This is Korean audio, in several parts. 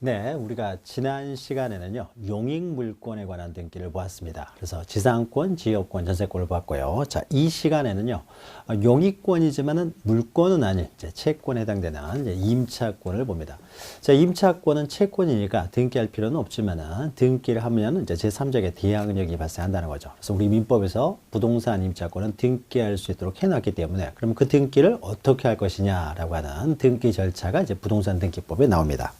네, 우리가 지난 시간에는요, 용익물권에 관한 등기를 보았습니다. 그래서 지상권, 지역권, 전세권을 보았고요. 자, 이 시간에는요, 용익권이지만은 물권은 아닌 이제 채권에 해당되는 이제 임차권을 봅니다. 자, 임차권은 채권이니까 등기할 필요는 없지만은 등기를 하면 이제 제3자에게 대항력이 발생한다는 거죠. 그래서 우리 민법에서 부동산 임차권은 등기할 수 있도록 해놨기 때문에 그럼 그 등기를 어떻게 할 것이냐라고 하는 등기 절차가 이제 부동산 등기법에 나옵니다.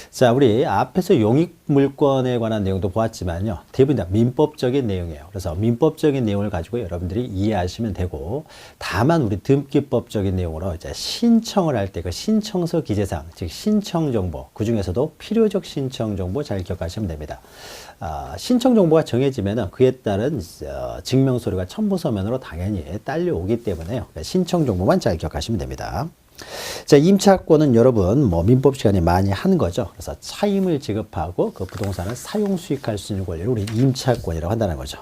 자, 우리 앞에서 용익물권에 관한 내용도 보았지만요. 대부분 다 민법적인 내용이에요. 그래서 민법적인 내용을 가지고 여러분들이 이해하시면 되고, 다만 우리 등기법적인 내용으로 이제 신청을 할 때 그 신청서 기재사항, 즉 신청 정보, 그 중에서도 필요적 신청 정보 잘 기억하시면 됩니다. 신청 정보가 정해지면은 그에 따른 증명 서류가 첨부서면으로 당연히 딸려오기 때문에요. 신청 정보만 잘 기억하시면 됩니다. 자, 임차권은 여러분 민법 시간에 많이 한 거죠. 그래서 차임을 지급하고 그 부동산을 사용 수익할 수 있는 권리를 우리 임차권이라고 한다는 거죠.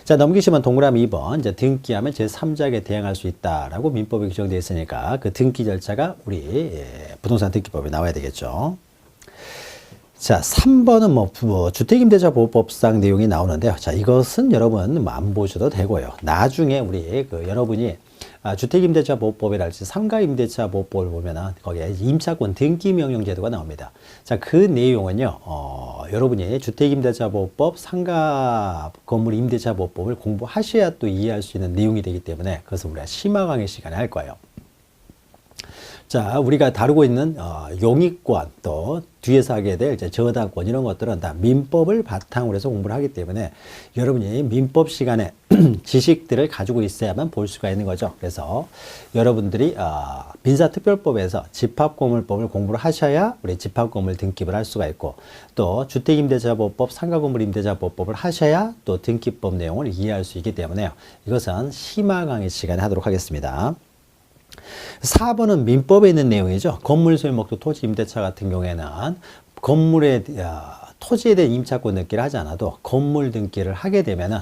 자, 넘기시면 동그라미 2번 이제 등기하면 제3자에게 대항할 수 있다라고 민법에 규정되어 있으니까 그 등기 절차가 우리 부동산 등기법에 나와야 되겠죠. 자, 3번은 주택임대차보호법상 내용이 나오는데요. 자, 이것은 여러분 안 보셔도 되고요. 나중에 우리 여러분이 주택임대차보호법이랄지 상가임대차보호법을 보면은 거기에 임차권 등기명령 제도가 나옵니다. 자, 그 내용은요, 여러분이 주택임대차보호법, 상가건물임대차보호법을 공부하셔야 또 이해할 수 있는 내용이 되기 때문에 그것을 우리가 심화 강의 시간에 할 거예요. 자, 우리가 다루고 있는 용익권 또 뒤에서 하게 될 이제 저당권 이런 것들은 다 민법을 바탕으로 해서 공부를 하기 때문에 여러분이 민법 시간에 지식들을 가지고 있어야만 볼 수가 있는 거죠. 그래서 여러분들이 민사특별법에서 집합건물법을 공부를 하셔야 우리 집합건물 등기를 할 수가 있고, 또 주택임대차보호법, 상가건물임대차보호법을 하셔야 또 등기법 내용을 이해할 수 있기 때문에요. 이것은 심화 강의 시간에 하도록 하겠습니다. 4번은 민법에 있는 내용이죠. 건물 소유 목적 토지 임대차 같은 경우에는 건물에 토지에 대한 임차권 등기를 하지 않아도 건물 등기를 하게 되면은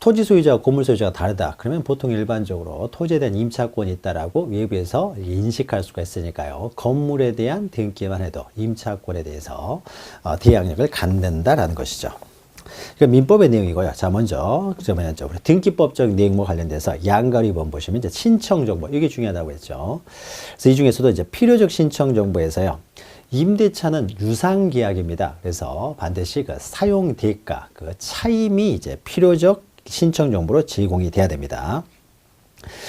토지 소유자와 건물 소유자가 다르다. 그러면 보통 일반적으로 토지에 대한 임차권이 있다라고 외부에서 인식할 수가 있으니까요. 건물에 대한 등기만 해도 임차권에 대해서 대항력을 갖는다라는 것이죠. 그러니까 민법의 내용이고요. 자, 먼저 우리 등기법적 내용과 관련돼서 양가리 2번 보시면 이제 신청 정보, 이게 중요하다고 했죠. 그래서 이 중에서도 이제 필요적 신청 정보에서요. 임대차는 유상 계약입니다. 그래서 반드시 그 사용 대가, 그 차임이 이제 필요적 신청 정보로 제공이 돼야 됩니다.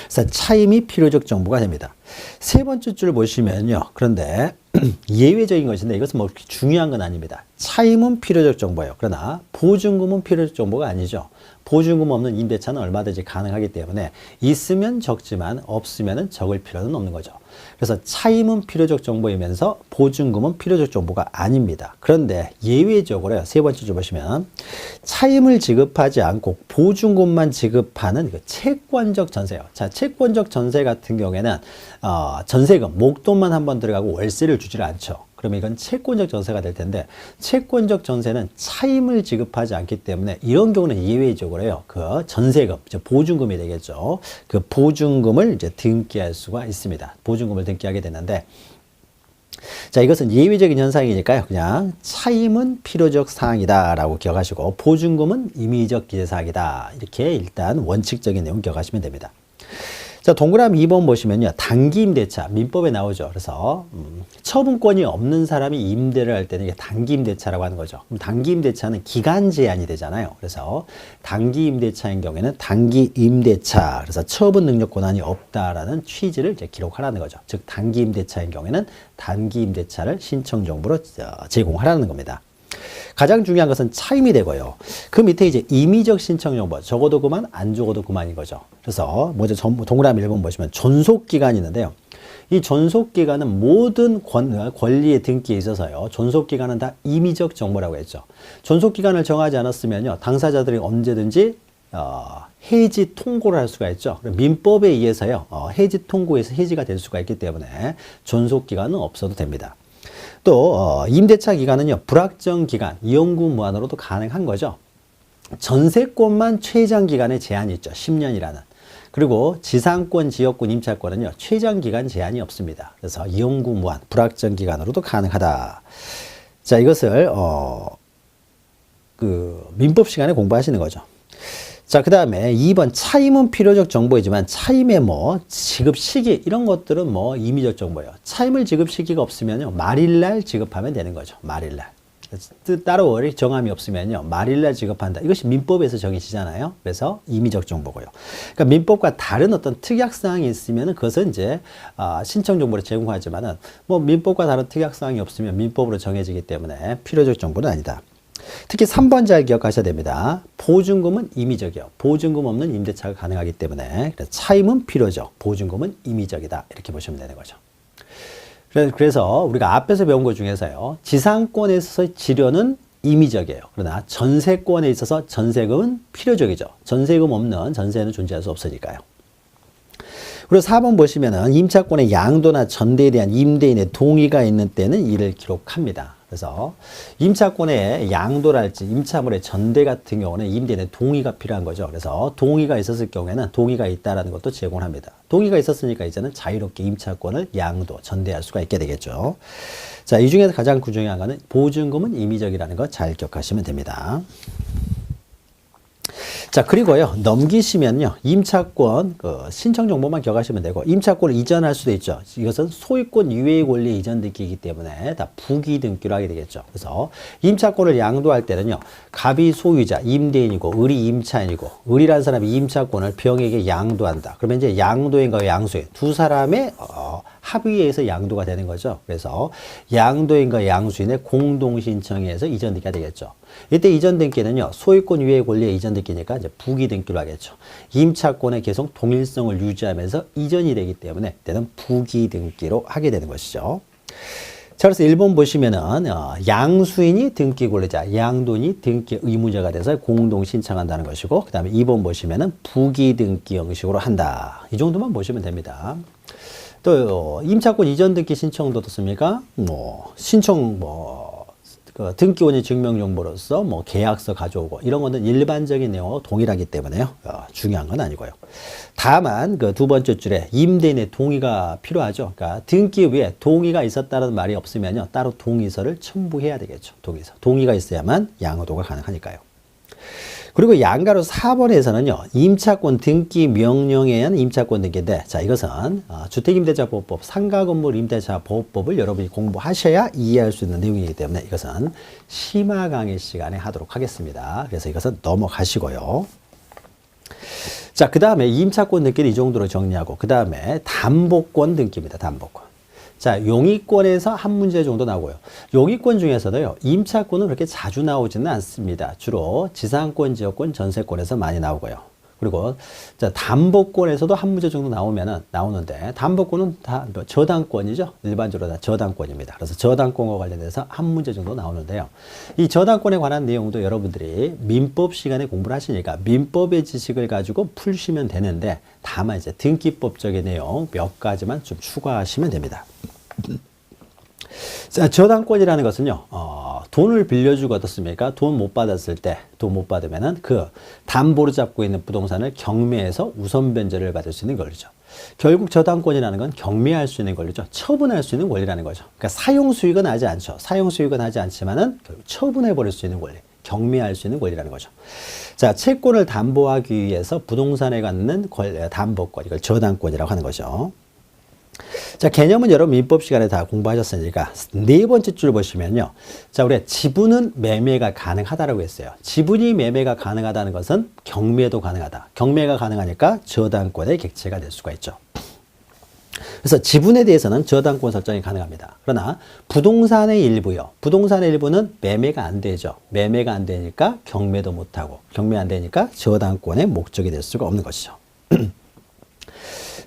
그래서 차임이 필요적 정보가 됩니다. 세 번째 줄 보시면요. 그런데 예외적인 것인데 이것은 뭐 중요한 건 아닙니다. 차임은 필요적 정보예요. 그러나 보증금은 필요적 정보가 아니죠. 보증금 없는 임대차는 얼마든지 가능하기 때문에 있으면 적지만 없으면 적을 필요는 없는 거죠. 그래서 차임은 필요적 정보이면서 보증금은 필요적 정보가 아닙니다. 그런데 예외적으로요. 세 번째 줄 보시면 차임을 지급하지 않고 보증금만 지급하는 그 채권적 전세요. 자, 채권적 전세 같은 경우에는 전세금, 목돈만 한번 들어가고 월세를 주지를 않죠. 그러면 이건 채권적 전세가 될 텐데, 채권적 전세는 차임을 지급하지 않기 때문에 이런 경우는 예외적으로요. 그 전세금, 보증금이 되겠죠. 그 보증금을 이제 등기할 수가 있습니다. 보증금을 등기하게 되는데, 자, 이것은 예외적인 현상이니까요. 그냥 차임은 필요적 사항이다라고 기억하시고 보증금은 임의적 기재사항이다. 이렇게 일단 원칙적인 내용 기억하시면 됩니다. 자, 동그라미 2번 보시면요. 단기 임대차, 민법에 나오죠. 그래서 처분권이 없는 사람이 임대를 할 때는 이게 단기 임대차라고 하는 거죠. 그럼 단기 임대차는 기간 제한이 되잖아요. 그래서 단기 임대차인 경우에는 단기 임대차, 그래서 처분 능력 권한이 없다라는 취지를 이제 기록하라는 거죠. 즉 단기 임대차인 경우에는 단기 임대차를 신청 정보로 제공하라는 겁니다. 가장 중요한 것은 차임이 되고요. 그 밑에 이제 임의적 신청 정보, 적어도 그만, 안 적어도 그만인 거죠. 그래서 먼저 동그라미 1번 보시면 존속기간이 있는데요. 이 존속기간은 모든 권리의 등기에 있어서요. 존속기간은 다 임의적 정보라고 했죠. 존속기간을 정하지 않았으면요. 당사자들이 언제든지 해지 통고를 할 수가 있죠. 민법에 의해서요. 해지 통고에서 해지가 될 수가 있기 때문에 존속기간은 없어도 됩니다. 또 임대차 기간은요. 불확정 기간, 이용구 무한으로도 가능한 거죠. 전세권만 최장 기간에 제한이 있죠. 10년이라는. 그리고 지상권, 지역권 임차권은요, 최장 기간 제한이 없습니다. 그래서 이용구 무한, 불확정 기간으로도 가능하다. 자, 이것을 민법 시간에 공부하시는 거죠. 자, 그 다음에 2번 차임은 필요적 정보이지만 차임의 뭐 지급 시기 이런 것들은 뭐 임의적 정보예요. 차임을 지급 시기가 없으면요, 말일날 지급하면 되는 거죠. 말일날. 따로 정함이 없으면요, 말일날 지급한다. 이것이 민법에서 정해지잖아요. 그래서 임의적 정보고요. 그러니까 민법과 다른 어떤 특약사항이 있으면 그것은 이제 신청 정보를 제공하지만은 뭐 민법과 다른 특약사항이 없으면 민법으로 정해지기 때문에 필요적 정보는 아니다. 특히 3번 잘 기억하셔야 됩니다. 보증금은 임의적이요. 보증금 없는 임대차가 가능하기 때문에 차임은 필요적, 보증금은 임의적이다. 이렇게 보시면 되는 거죠. 그래서 우리가 앞에서 배운 것 중에서요, 지상권에 있어서 지료는 임의적이에요. 그러나 전세권에 있어서 전세금은 필요적이죠. 전세금 없는 전세는 존재할 수 없으니까요. 그리고 4번 보시면은 임차권의 양도나 전대에 대한 임대인의 동의가 있는 때는 이를 기록합니다. 그래서 임차권의 양도랄지 임차물의 전대 같은 경우는 임대인의 동의가 필요한 거죠. 그래서 동의가 있었을 경우에는 동의가 있다라는 것도 제공을 합니다. 동의가 있었으니까 이제는 자유롭게 임차권을 양도, 전대할 수가 있게 되겠죠. 자, 이 중에서 가장 중요한 거는 보증금은 임의적이라는 거 잘 기억하시면 됩니다. 자, 그리고요, 넘기시면요, 임차권 신청 정보만 기억하시면 되고, 임차권을 이전할 수도 있죠. 이것은 소유권 유예 권리 이전 등기이기 때문에 다 부기 등기로 하게 되겠죠. 그래서 임차권을 양도할 때는요, 갑이 소유자, 임대인이고, 을이 임차인이고, 을이라는 사람이 임차권을 병에게 양도한다. 그러면 이제 양도인과 양수인 두 사람의 합의에 의해서 양도가 되는 거죠. 그래서 양도인과 양수인의 공동 신청에 의해서 이전 등기가 되겠죠. 이때 이전 등기는요, 소유권 유예 권리의 이전 등기니까 이제 부기 등기로 하겠죠. 임차권의 계속 동일성을 유지하면서 이전이 되기 때문에 때는 부기 등기로 하게 되는 것이죠. 자, 그래서 1번 보시면은 양수인이 등기 권리자, 양도인이 등기 의무자가 돼서 공동 신청한다는 것이고, 그 다음에 2번 보시면은 부기 등기 형식으로 한다. 이 정도만 보시면 됩니다. 또 임차권 이전 등기 신청도 어떻습니까? 신청 등기원의 증명 정보로서 계약서 가져오고 이런 것은 일반적인 내용하고 동일하기 때문에요. 중요한 건 아니고요. 다만 그 두 번째 줄에 임대인의 동의가 필요하죠. 그러니까 등기 위에 동의가 있었다는 말이 없으면요, 따로 동의서를 첨부해야 되겠죠. 동의서. 동의가 있어야만 양도가 가능하니까요. 그리고 양가로 4번에서는요, 임차권 등기 명령에 의한 임차권 등기인데, 자, 이것은 주택임대차보호법, 상가건물 임대차 보호법을 여러분이 공부하셔야 이해할 수 있는 내용이기 때문에 이것은 심화 강의 시간에 하도록 하겠습니다. 그래서 이것은 넘어가시고요. 자, 그 다음에 임차권 등기는 이 정도로 정리하고, 그 다음에 담보권 등기입니다. 담보권. 자, 용의권에서 한 문제 정도 나오고요. 용의권 중에서도요, 임차권은 그렇게 자주 나오지는 않습니다. 주로 지상권, 지역권, 전세권에서 많이 나오고요. 그리고 자, 담보권에서도 한 문제 정도 나오는데 담보권은 다 저당권이죠. 일반적으로 다 저당권입니다. 그래서 저당권과 관련해서 한 문제 정도 나오는데요. 이 저당권에 관한 내용도 여러분들이 민법 시간에 공부를 하시니까 민법의 지식을 가지고 풀시면 되는데, 다만 이제 등기법적인 내용 몇 가지만 좀 추가하시면 됩니다. 자, 저당권이라는 것은요, 돈을 빌려주고 어떻습니까? 돈 못 받았을 때, 돈 못 받으면은 그 담보로 잡고 있는 부동산을 경매해서 우선 변제를 받을 수 있는 권리죠. 결국 저당권이라는 건 경매할 수 있는 권리죠. 처분할 수 있는 권리라는 거죠. 그러니까 사용 수익은 하지 않죠. 사용 수익은 하지 않지만은 결국 처분해 버릴 수 있는 권리, 경매할 수 있는 권리라는 거죠. 자, 채권을 담보하기 위해서 부동산에 갖는 담보권, 이걸 저당권이라고 하는 거죠. 자, 개념은 여러분 민법 시간에 다 공부하셨으니까 네 번째 줄 보시면요. 자, 우리가 지분은 매매가 가능하다라고 했어요. 지분이 매매가 가능하다는 것은 경매도 가능하다. 경매가 가능하니까 저당권의 객체가 될 수가 있죠. 그래서 지분에 대해서는 저당권 설정이 가능합니다. 그러나 부동산의 일부요. 부동산의 일부는 매매가 안 되죠. 매매가 안 되니까 경매도 못하고, 경매 안 되니까 저당권의 목적이 될 수가 없는 것이죠.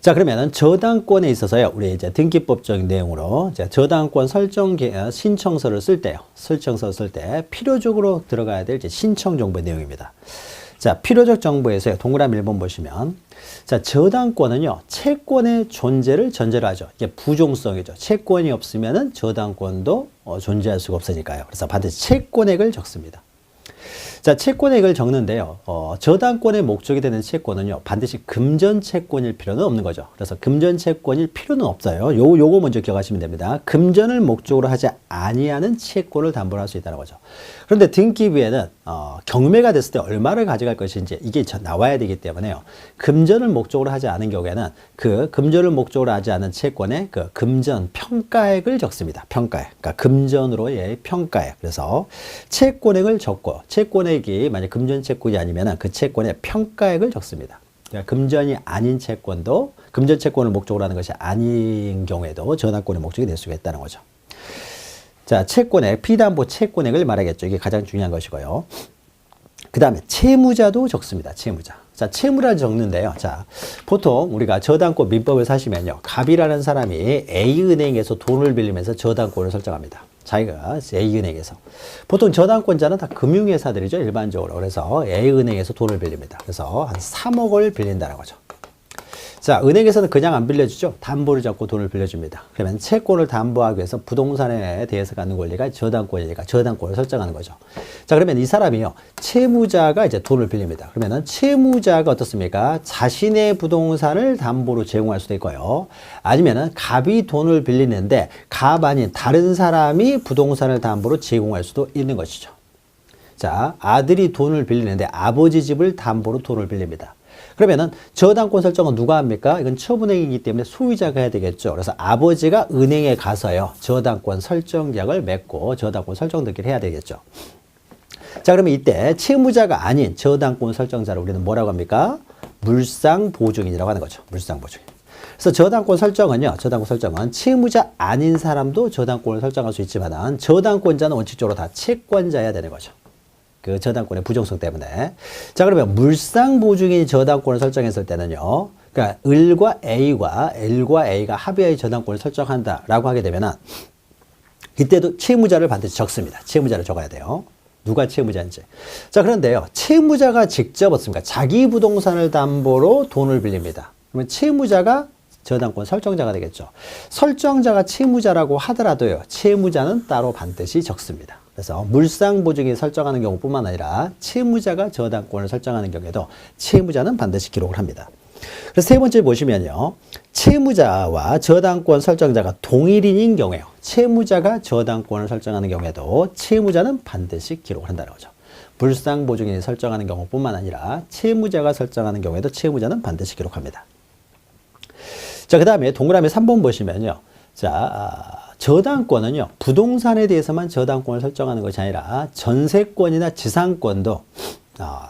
자, 그러면은 저당권에 있어서요, 우리 이제 등기법적인 내용으로 이제 저당권 설정 신청서를 쓸 때요, 설정서 쓸 때 필요적으로 들어가야 될 이제 신청 정보의 내용입니다. 자, 필요적 정보에서요, 동그라미 1번 보시면, 자, 저당권은요, 채권의 존재를 전제로 하죠. 이게 부종성이죠. 채권이 없으면은 저당권도 존재할 수가 없으니까요. 그래서 반드시 채권액을 적습니다. 자, 채권액을 적는데요. 저당권의 목적이 되는 채권은요, 반드시 금전 채권일 필요는 없는 거죠. 그래서 금전 채권일 필요는 없어요. 요거 먼저 기억하시면 됩니다. 금전을 목적으로 하지 아니하는 채권을 담보로 할 수 있다는 거죠. 그런데 등기부에는 경매가 됐을 때 얼마를 가져갈 것인지 이게 나와야 되기 때문에요. 금전을 목적으로 하지 않은 경우에는 그 금전을 목적으로 하지 않은 채권의 그 금전 평가액을 적습니다. 평가액. 그러니까 금전으로의 평가액. 그래서 채권액을 적고 채권액이 만약 금전 채권이 아니면 그 채권의 평가액을 적습니다. 그러니까 금전이 아닌 채권도 금전 채권을 목적으로 하는 것이 아닌 경우에도 저당권의 목적이 될 수가 있다는 거죠. 자, 채권액, 피담보 채권액을 말하겠죠. 이게 가장 중요한 것이고요. 그 다음에 채무자도 적습니다. 채무자. 자, 채무자를 적는데요. 자, 보통 우리가 저당권 민법을 사시면요. 갑이라는 사람이 A은행에서 돈을 빌리면서 저당권을 설정합니다. 자기가 A은행에서. 보통 저당권자는 다 금융회사들이죠. 일반적으로. 그래서 A은행에서 돈을 빌립니다. 그래서 한 3억을 빌린다는 거죠. 자, 은행에서는 그냥 안 빌려주죠. 담보를 잡고 돈을 빌려줍니다. 그러면 채권을 담보하기 위해서 부동산에 대해서 갖는 권리가 저당권이니까 저당권을 설정하는 거죠. 자, 그러면 이 사람이요. 채무자가 이제 돈을 빌립니다. 그러면은 채무자가 어떻습니까? 자신의 부동산을 담보로 제공할 수도 있고요. 아니면은 갑이 돈을 빌리는데 갑 아닌 다른 사람이 부동산을 담보로 제공할 수도 있는 것이죠. 자, 아들이 돈을 빌리는데 아버지 집을 담보로 돈을 빌립니다. 그러면은 저당권 설정은 누가 합니까? 이건 처분행위이기 때문에 소유자가 해야 되겠죠. 그래서 아버지가 은행에 가서요. 저당권 설정약을 맺고 저당권 설정 등기를 해야 되겠죠. 자, 그러면 이때 채무자가 아닌 저당권 설정자를 우리는 뭐라고 합니까? 물상보증인이라고 하는 거죠. 물상보증인. 그래서 저당권 설정은요. 저당권 설정은 채무자 아닌 사람도 저당권을 설정할 수 있지만 저당권자는 원칙적으로 다 채권자여야 되는 거죠. 그 저당권의 부정성 때문에. 자, 그러면 물상보증인이 저당권을 설정했을 때는요. 그러니까 을과 A와 L과 A가 합의하에 저당권을 설정한다라고 하게 되면은 이때도 채무자를 반드시 적습니다. 채무자를 적어야 돼요. 누가 채무자인지. 자, 그런데요. 채무자가 직접 어떻습니까? 자기 부동산을 담보로 돈을 빌립니다. 그러면 채무자가 저당권 설정자가 되겠죠. 설정자가 채무자라고 하더라도요. 채무자는 따로 반드시 적습니다. 그래서 물상보증인이 설정하는 경우뿐만 아니라 채무자가 저당권을 설정하는 경우에도 채무자는 반드시 기록을 합니다. 그래서 세 번째 보시면요. 채무자와 저당권 설정자가 동일인인 경우에요. 채무자가 저당권을 설정하는 경우에도 채무자는 반드시 기록을 한다는 거죠. 물상보증인이 설정하는 경우뿐만 아니라 채무자가 설정하는 경우에도 채무자는 반드시 기록합니다. 자, 그 다음에 동그라미 3번 보시면요. 자, 저당권은요. 부동산에 대해서만 저당권을 설정하는 것이 아니라 전세권이나 지상권도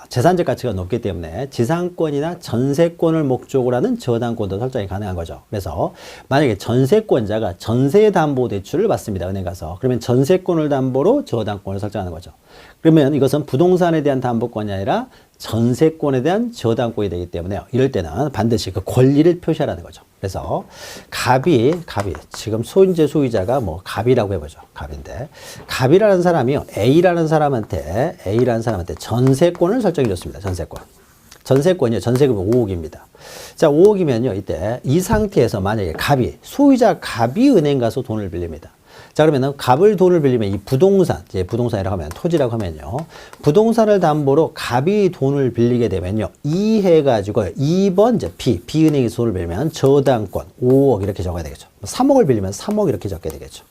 재산적 가치가 높기 때문에 지상권이나 전세권을 목적으로 하는 저당권도 설정이 가능한 거죠. 그래서 만약에 전세권자가 전세담보대출을 받습니다. 은행 가서. 그러면 전세권을 담보로 저당권을 설정하는 거죠. 그러면 이것은 부동산에 대한 담보권이 아니라 전세권에 대한 저당권이 되기 때문에 이럴 때는 반드시 그 권리를 표시하라는 거죠. 그래서 갑이 지금 소인재 소유자가 뭐 갑이라고 해보죠. 갑인데 갑이라는 사람이요. A라는 사람한테 전세권을 설정해 줬습니다. 전세권이요. 전세금은 5억입니다. 자, 5억이면요. 이때 이 상태에서 만약에 소유자 갑이 은행 가서 돈을 빌립니다. 자, 그러면은 갑을 돈을 빌리면 이 부동산이라고 하면 토지라고 하면요. 부동산을 담보로 갑이 돈을 빌리게 되면요. 이 해가지고 2번 이제 B은행에서 돈을 빌리면 저당권 5억 이렇게 적어야 되겠죠. 3억을 빌리면 3억 이렇게 적게 되겠죠.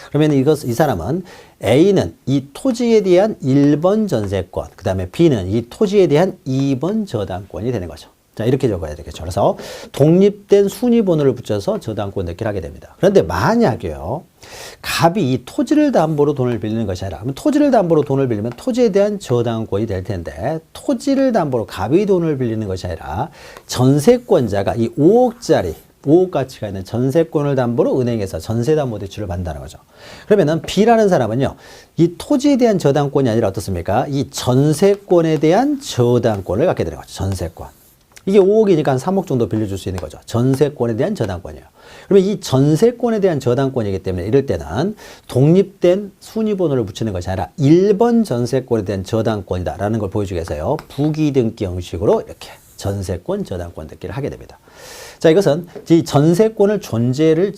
그러면 이 사람은 A는 이 토지에 대한 1번 전세권, 그 다음에 B는 이 토지에 대한 2번 저당권이 되는 거죠. 자, 이렇게 적어야 되겠죠. 그래서 독립된 순위번호를 붙여서 저당권 넣기를 하게 됩니다. 그런데 만약에요. 갑이 이 토지를 담보로 돈을 빌리는 것이 아니라 그러면 토지를 담보로 돈을 빌리면 토지에 대한 저당권이 될 텐데 토지를 담보로 갑이 돈을 빌리는 것이 아니라 전세권자가 이 5억 가치가 있는 전세권을 담보로 은행에서 전세담보대출을 받는다는 거죠. 그러면은 B라는 사람은요. 이 토지에 대한 저당권이 아니라 어떻습니까? 이 전세권에 대한 저당권을 갖게 되는 거죠. 전세권. 이게 5억이니까 한 3억 정도 빌려줄 수 있는 거죠. 전세권에 대한 저당권이에요. 그러면 이 전세권에 대한 저당권이기 때문에 이럴 때는 독립된 순위번호를 붙이는 것이 아니라 1번 전세권에 대한 저당권이다라는 걸 보여주기 위해서요. 부기등기 형식으로 이렇게 전세권, 저당권 등기를 하게 됩니다. 자, 이것은 이 전세권의 존재를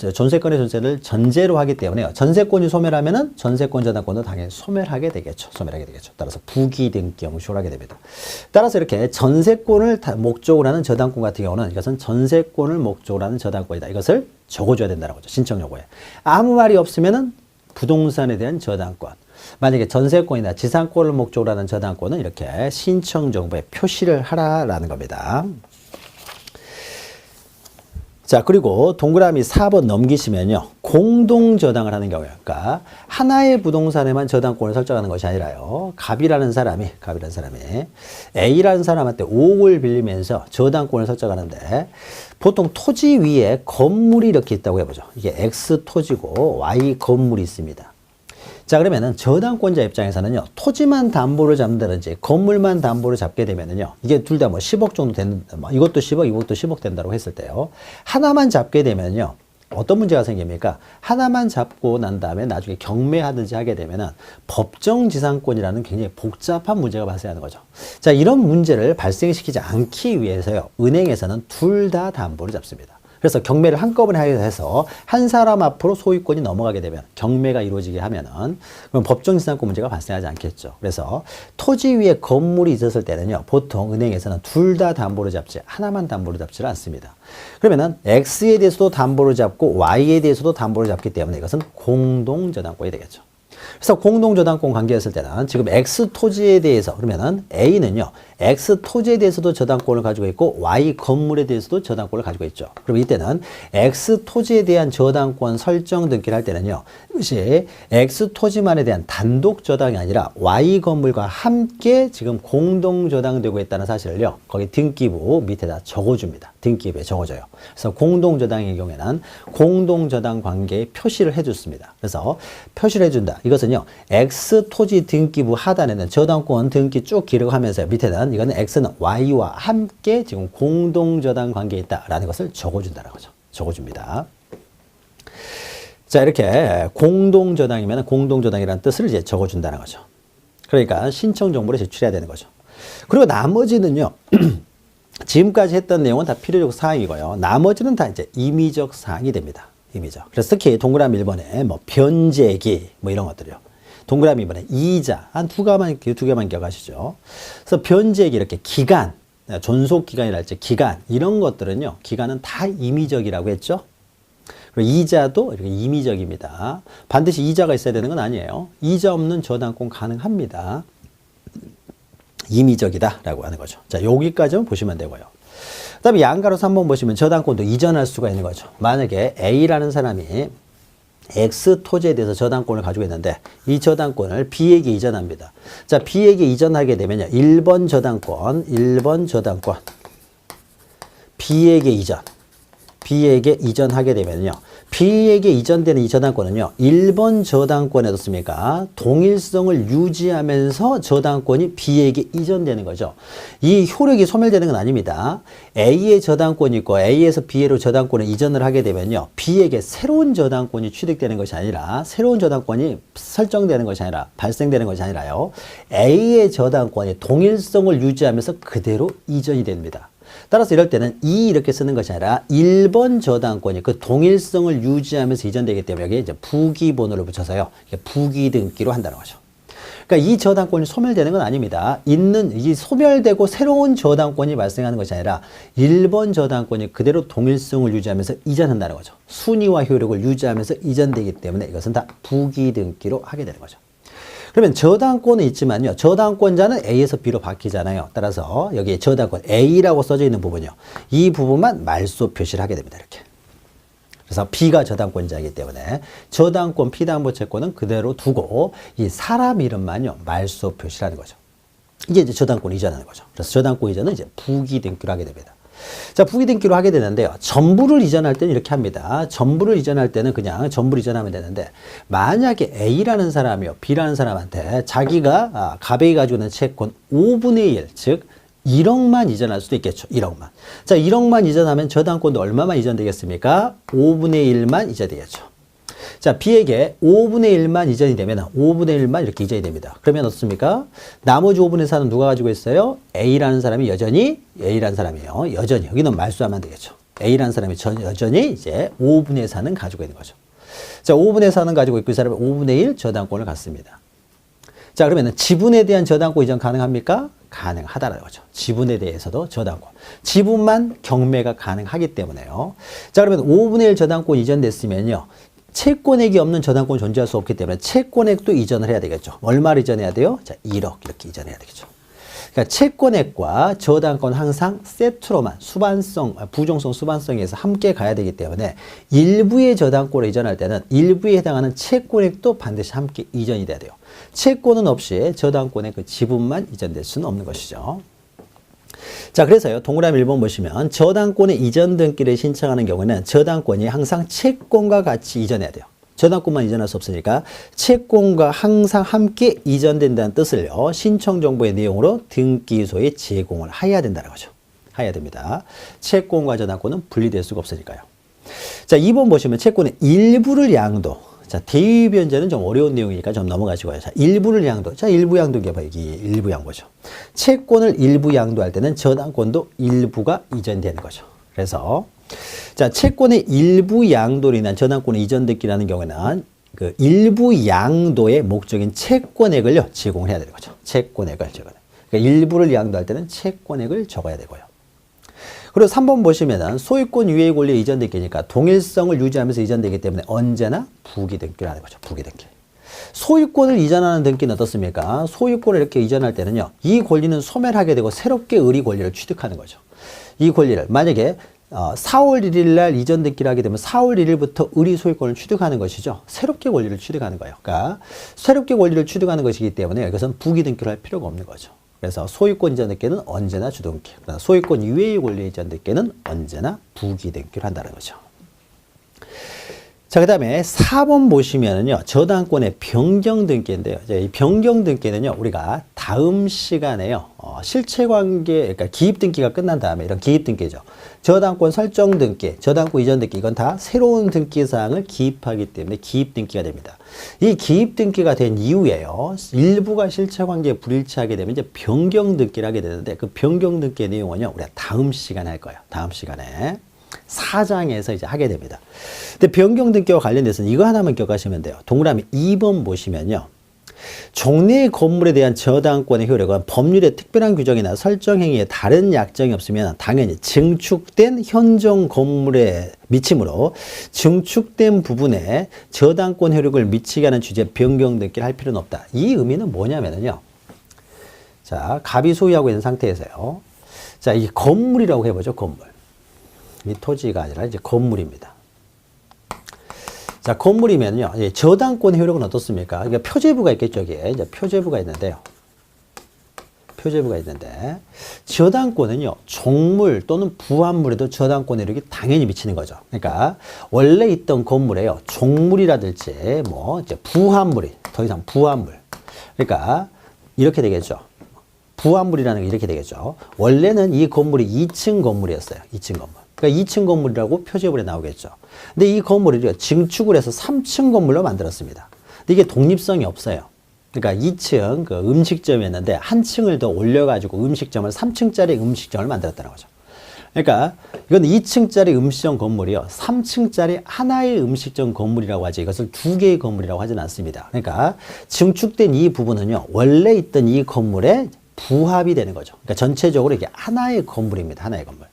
전제로 하기 때문에요. 전세권이 소멸하면은 전세권, 저당권도 당연히 소멸하게 되겠죠. 소멸하게 되겠죠. 따라서 부기 등기 형식으로 하게 됩니다. 따라서 이렇게 전세권을 목적으로 하는 저당권 같은 경우는 이것은 전세권을 목적으로 하는 저당권이다. 이것을 적어줘야 된다는 거죠. 신청 요구에. 아무 말이 없으면은 부동산에 대한 저당권. 만약에 전세권이나 지상권을 목적으로 하는 저당권은 이렇게 신청 정보에 표시를 하라라는 겁니다. 자, 그리고 동그라미 4번 넘기시면요. 공동저당을 하는 경우에, 그러니까 하나의 부동산에만 저당권을 설정하는 것이 아니라요. 갑이라는 사람이 A라는 사람한테 5억을 빌리면서 저당권을 설정하는데 보통 토지 위에 건물이 이렇게 있다고 해보죠. 이게 X 토지고 Y 건물이 있습니다. 자, 그러면은 저당권자 입장에서는요, 토지만 담보를 잡는다든지 건물만 담보를 잡게 되면은요, 이게 둘 다 뭐 10억 정도 되는, 이것도 10억, 이것도 10억 된다고 했을 때요, 하나만 잡게 되면요, 어떤 문제가 생깁니까? 하나만 잡고 난 다음에 나중에 경매하든지 하게 되면은 법정지상권이라는 굉장히 복잡한 문제가 발생하는 거죠. 자, 이런 문제를 발생시키지 않기 위해서요, 은행에서는 둘 다 담보를 잡습니다. 그래서 경매를 한꺼번에 해서 한 사람 앞으로 소유권이 넘어가게 되면 경매가 이루어지게 하면은 그럼 법정지상권 문제가 발생하지 않겠죠. 그래서 토지 위에 건물이 있었을 때는요, 보통 은행에서는 둘 다 담보를 잡지 하나만 담보를 잡지를 않습니다. 그러면은 X에 대해서도 담보를 잡고 Y에 대해서도 담보를 잡기 때문에 이것은 공동저당권이 되겠죠. 그래서 공동저당권 관계였을 때는 지금 X 토지에 대해서 그러면은 A는요, X 토지에 대해서도 저당권을 가지고 있고 Y 건물에 대해서도 저당권을 가지고 있죠. 그럼 이때는 X 토지에 대한 저당권 설정 등기를 할 때는요, 이것이 X 토지만에 대한 단독 저당이 아니라 Y 건물과 함께 지금 공동저당되고 있다는 사실을요, 거기 등기부 밑에다 적어줍니다. 등기부에 적어줘요. 그래서 공동저당의 경우에는 공동저당 관계에 표시를 해줬습니다. 그래서 표시를 해준다. 이것은요, X 토지 등기부 하단에는 저당권 등기 쭉 기록하면서 밑에는 이거는 X는 Y와 함께 지금 공동저당 관계에 있다라는 것을 적어준다는 거죠. 적어줍니다. 자, 이렇게 공동저당이면 공동저당이라는 뜻을 이제 적어준다는 거죠. 그러니까 신청 정보를 제출해야 되는 거죠. 그리고 나머지는요, 지금까지 했던 내용은 다 필요적 사항이고요. 나머지는 다 이제 임의적 사항이 됩니다. 임의적. 그래서 특히 동그라미 1번에 뭐 변제기 뭐 이런 것들이요. 동그라미 2번에 이자 한 두 개만 기억하시죠. 그래서 변제기 이렇게 기간, 존속 기간이랄지 기간 이런 것들은요. 기간은 다 임의적이라고 했죠. 그리고 이자도 이렇게 임의적입니다. 반드시 이자가 있어야 되는 건 아니에요. 이자 없는 저당권 가능합니다. 임의적이다라고 하는 거죠. 자, 여기까지만 보시면 되고요. 그 다음에 양가로서 한번 보시면 저당권도 이전할 수가 있는 거죠. 만약에 A라는 사람이 X 토지에 대해서 저당권을 가지고 있는데 이 저당권을 B에게 이전합니다. 자, B에게 이전하게 되면요. 1번 저당권 B에게 이전하게 되면요. B에게 이전되는 이 저당권은요. 1번 저당권에 어떻습니까? 동일성을 유지하면서 저당권이 B에게 이전되는 거죠. 이 효력이 소멸되는 건 아닙니다. A의 저당권이 있고 A에서 B로 저당권을 이전을 하게 되면요. B에게 새로운 저당권이 취득되는 것이 아니라 새로운 저당권이 설정되는 것이 아니라 발생되는 것이 아니라요. A의 저당권이 동일성을 유지하면서 그대로 이전이 됩니다. 따라서 이럴 때는 이렇게 쓰는 것이 아니라 1번 저당권이 그 동일성을 유지하면서 이전되기 때문에 여기에 이제 부기번호를 붙여서요. 부기 등기로 한다는 거죠. 그러니까 이 저당권이 소멸되는 건 아닙니다. 이 소멸되고 새로운 저당권이 발생하는 것이 아니라 1번 저당권이 그대로 동일성을 유지하면서 이전한다는 거죠. 순위와 효력을 유지하면서 이전되기 때문에 이것은 다 부기 등기로 하게 되는 거죠. 그러면 저당권은 있지만요. 저당권자는 A에서 B로 바뀌잖아요. 따라서 여기에 저당권 A라고 써져 있는 부분이요. 이 부분만 말소 표시를 하게 됩니다. 이렇게. 그래서 B가 저당권자이기 때문에 저당권 피담보채권은 그대로 두고 이 사람 이름만요. 말소 표시를 하는 거죠. 이게 이제 저당권 이전하는 거죠. 그래서 저당권 이전은 이제 부기 등기로 하게 됩니다. 자, 부기 등기로 하게 되는데요. 전부를 이전할 때는 이렇게 합니다. 전부를 이전할 때는 그냥 전부를 이전하면 되는데 만약에 A라는 사람이요. B라는 사람한테 자기가 갑이 가지고 있는 채권 5분의 1, 즉 1억만 이전할 수도 있겠죠. 1억만. 자, 1억만 이전하면 저당권도 얼마만 이전되겠습니까? 5분의 1만 이전되겠죠. 자, B에게 5분의 1만 이전이 되면 5분의 1만 이렇게 이전이 됩니다. 그러면 어떻습니까? 나머지 5분의 4는 누가 가지고 있어요? A라는 사람이 여전히, A라는 사람이요. 여전히, 여기는 말수하면 되겠죠. A라는 사람이 여전히 이제 5분의 4는 가지고 있는 거죠. 자, 5분의 4는 가지고 있고 이 사람은 5분의 1 저당권을 갖습니다. 자, 그러면 지분에 대한 저당권 이전 가능합니까? 가능하다라는 거죠. 지분에 대해서도 저당권. 지분만 경매가 가능하기 때문에요. 자, 그러면 5분의 1 저당권 이전됐으면요. 채권액이 없는 저당권 존재할 수 없기 때문에 채권액도 이전을 해야 되겠죠. 얼마를 이전해야 돼요? 자, 1억 이렇게 이전해야 되겠죠. 그러니까 채권액과 저당권 항상 세트로만 부종성 수반성에 의해서 함께 가야 되기 때문에 일부의 저당권을 이전할 때는 일부에 해당하는 채권액도 반드시 함께 이전이 돼야 돼요. 채권은 없이 저당권의 그 지분만 이전될 수는 없는 것이죠. 자, 그래서요. 동그라미 1번 보시면 저당권의 이전 등기를 신청하는 경우에는 저당권이 항상 채권과 같이 이전해야 돼요. 저당권만 이전할 수 없으니까 채권과 항상 함께 이전된다는 뜻을요. 신청 정보의 내용으로 등기소에 제공을 해야 된다는 거죠. 해야 됩니다. 채권과 저당권은 분리될 수가 없으니까요. 자, 2번 보시면 채권의 일부를 양도. 자, 대위 변제는 좀 어려운 내용이니까 좀 넘어가시고요. 자, 일부를 양도. 자, 일부 양도가 봐. 이게 일부 양도죠. 채권을 일부 양도할 때는 저당권도 일부가 이전되는 거죠. 그래서 자, 채권의 일부 양도로 인한 저당권의 이전 등기라는 경우에는 그 일부 양도의 목적인 채권액을요, 제공을 해야 되는 거죠. 채권액을 적어야 돼요. 그러니까 일부를 양도할 때는 채권액을 적어야 되고요. 그리고 3번 보시면은 소유권 유예 권리 이전 등기니까 동일성을 유지하면서 이전되기 때문에 언제나 부기 등기를 하는 거죠. 부기 등기. 소유권을 이전하는 등기는 어떻습니까? 소유권을 이렇게 이전할 때는요, 이 권리는 소멸하게 되고 새롭게 의리 권리를 취득하는 거죠. 이 권리를 만약에 4월 1일 날 이전 등기를 하게 되면 4월 1일부터 의리 소유권을 취득하는 것이죠. 새롭게 권리를 취득하는 거예요. 그러니까 새롭게 권리를 취득하는 것이기 때문에 이것은 부기 등기를 할 필요가 없는 거죠. 그래서 소유권 이전 등기는 언제나 주등기, 소유권 이외의 권리 이전 등기는 언제나 부기 등기를 한다는 거죠. 자, 그 다음에 4번 보시면은요, 저당권의 변경 등기인데요. 이 변경 등기는요, 우리가 다음 시간에요, 실체관계, 그러니까 기입 등기가 끝난 다음에 이런 기입 등기죠. 저당권 설정 등기, 저당권 이전 등기, 이건 다 새로운 등기 사항을 기입하기 때문에 기입 등기가 됩니다. 이 기입 등기가 된 이후에요, 일부가 실체관계에 불일치하게 되면 이제 변경 등기를 하게 되는데 그 변경 등기의 내용은요, 우리가 다음 시간에 할 거예요. 다음 시간에. 4장에서 이제 하게 됩니다. 근데 변경 등기와 관련돼서는 이거 하나만 기억하시면 돼요. 동그라미 2번 보시면요. 종래의 건물에 대한 저당권의 효력은 법률의 특별한 규정이나 설정 행위에 다른 약정이 없으면 당연히 증축된 현정 건물에 미치므로 증축된 부분에 저당권 효력을 미치게 하는 주제 변경 등기를 할 필요는 없다. 이 의미는 뭐냐면요. 자, 갑이 소유하고 있는 상태에서요. 자, 이 건물이라고 해보죠. 건물. 이 토지가 아니라 이제 건물입니다. 자, 건물이면요. 저당권 효력은 어떻습니까? 그러니까 표제부가 있겠죠. 여기에 이제 표제부가 있는데요. 표제부가 있는데 저당권은요. 종물 또는 부합물에도 저당권 효력이 당연히 미치는 거죠. 그러니까 원래 있던 건물에요. 종물이라든지 뭐 이제 부합물이 더 이상 부합물. 그러니까 이렇게 되겠죠. 부합물이라는 게 이렇게 되겠죠. 원래는 이 건물이 2층 건물이었어요. 2층 건물. 그러니까 2층 건물이라고 표제부에 나오겠죠. 근데 이 건물을 증축을 해서 3층 건물로 만들었습니다. 근데 이게 독립성이 없어요. 그러니까 2층 그 음식점이었는데 한 층을 더 올려가지고 음식점을 3층짜리 음식점을 만들었다는 거죠. 그러니까 이건 2층짜리 음식점 건물이요. 3층짜리 하나의 음식점 건물이라고 하지 이것을 두 개의 건물이라고 하지는 않습니다. 그러니까 증축된 이 부분은요. 원래 있던 이 건물에 부합이 되는 거죠. 그러니까 전체적으로 이게 하나의 건물입니다. 하나의 건물.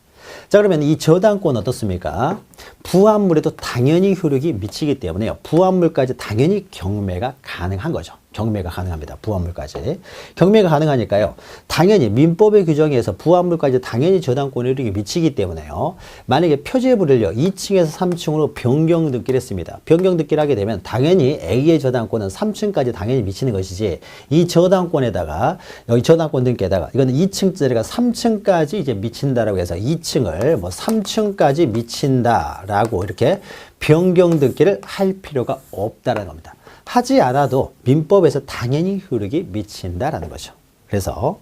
자, 그러면 이 저당권 어떻습니까? 부합물에도 당연히 효력이 미치기 때문에요. 부합물까지 당연히 경매가 가능한 거죠. 경매가 가능합니다. 부합물까지. 경매가 가능하니까요. 당연히 민법의 규정에 의해서 부합물까지 당연히 저당권 효력이 미치기 때문에요. 만약에 표제부를요. 2층에서 3층으로 변경 등기를 했습니다. 변경 등기를 하게 되면 당연히 A의 저당권은 3층까지 당연히 미치는 것이지 이 저당권에다가 여기 저당권 등기에다가 이거는 2층짜리가 3층까지 이제 미친다라고 해서 2층을 뭐 3층까지 미친다라고 이렇게 변경 등기를 할 필요가 없다라는 겁니다. 하지 않아도 민법에서 당연히 효력이 미친다라는 거죠. 그래서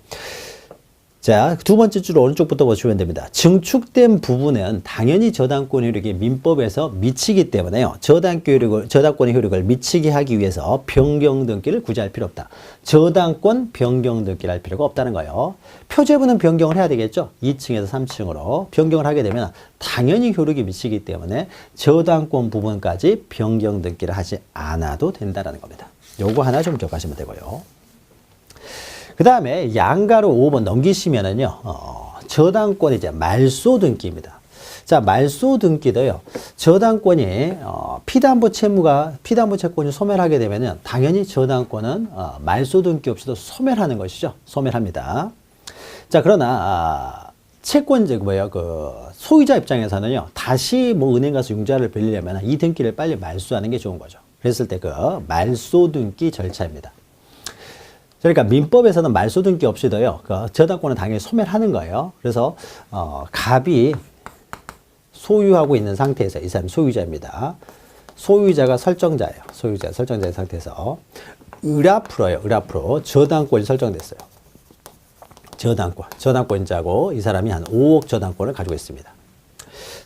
자, 두 번째 줄 오른쪽부터 보시면 됩니다. 증축된 부분은 당연히 저당권 효력이 민법에서 미치기 때문에요. 저당권의 효력을 미치게 하기 위해서 변경 등기를 굳이 할 필요 없다. 저당권 변경 등기를 할 필요가 없다는 거예요. 표제부는 변경을 해야 되겠죠. 2층에서 3층으로 변경을 하게 되면 당연히 효력이 미치기 때문에 저당권 부분까지 변경 등기를 하지 않아도 된다는 겁니다. 요거 하나 좀 기억하시면 되고요. 그 다음에 양가로 5번 넘기시면은요, 저당권이 이제 말소 등기입니다. 자, 말소 등기도요, 저당권이, 피담보 채권이 소멸하게 되면은 당연히 저당권은, 말소 등기 없이도 소멸하는 것이죠. 소멸합니다. 자, 그러나, 채권자, 소유자 입장에서는요, 다시 뭐 은행 가서 융자를 빌리려면 이 등기를 빨리 말소하는 게 좋은 거죠. 그랬을 때 그 말소 등기 절차입니다. 그러니까 민법에서는 말소 등기 없이도요, 저당권은 당연히 소멸하는 거예요. 그래서, 갑이 소유하고 있는 상태에서 이 사람이 소유자입니다. 소유자가 설정자예요. 설정자의 상태에서 을앞으로 저당권이 설정됐어요. 저당권자고 이 사람이 한 5억 저당권을 가지고 있습니다.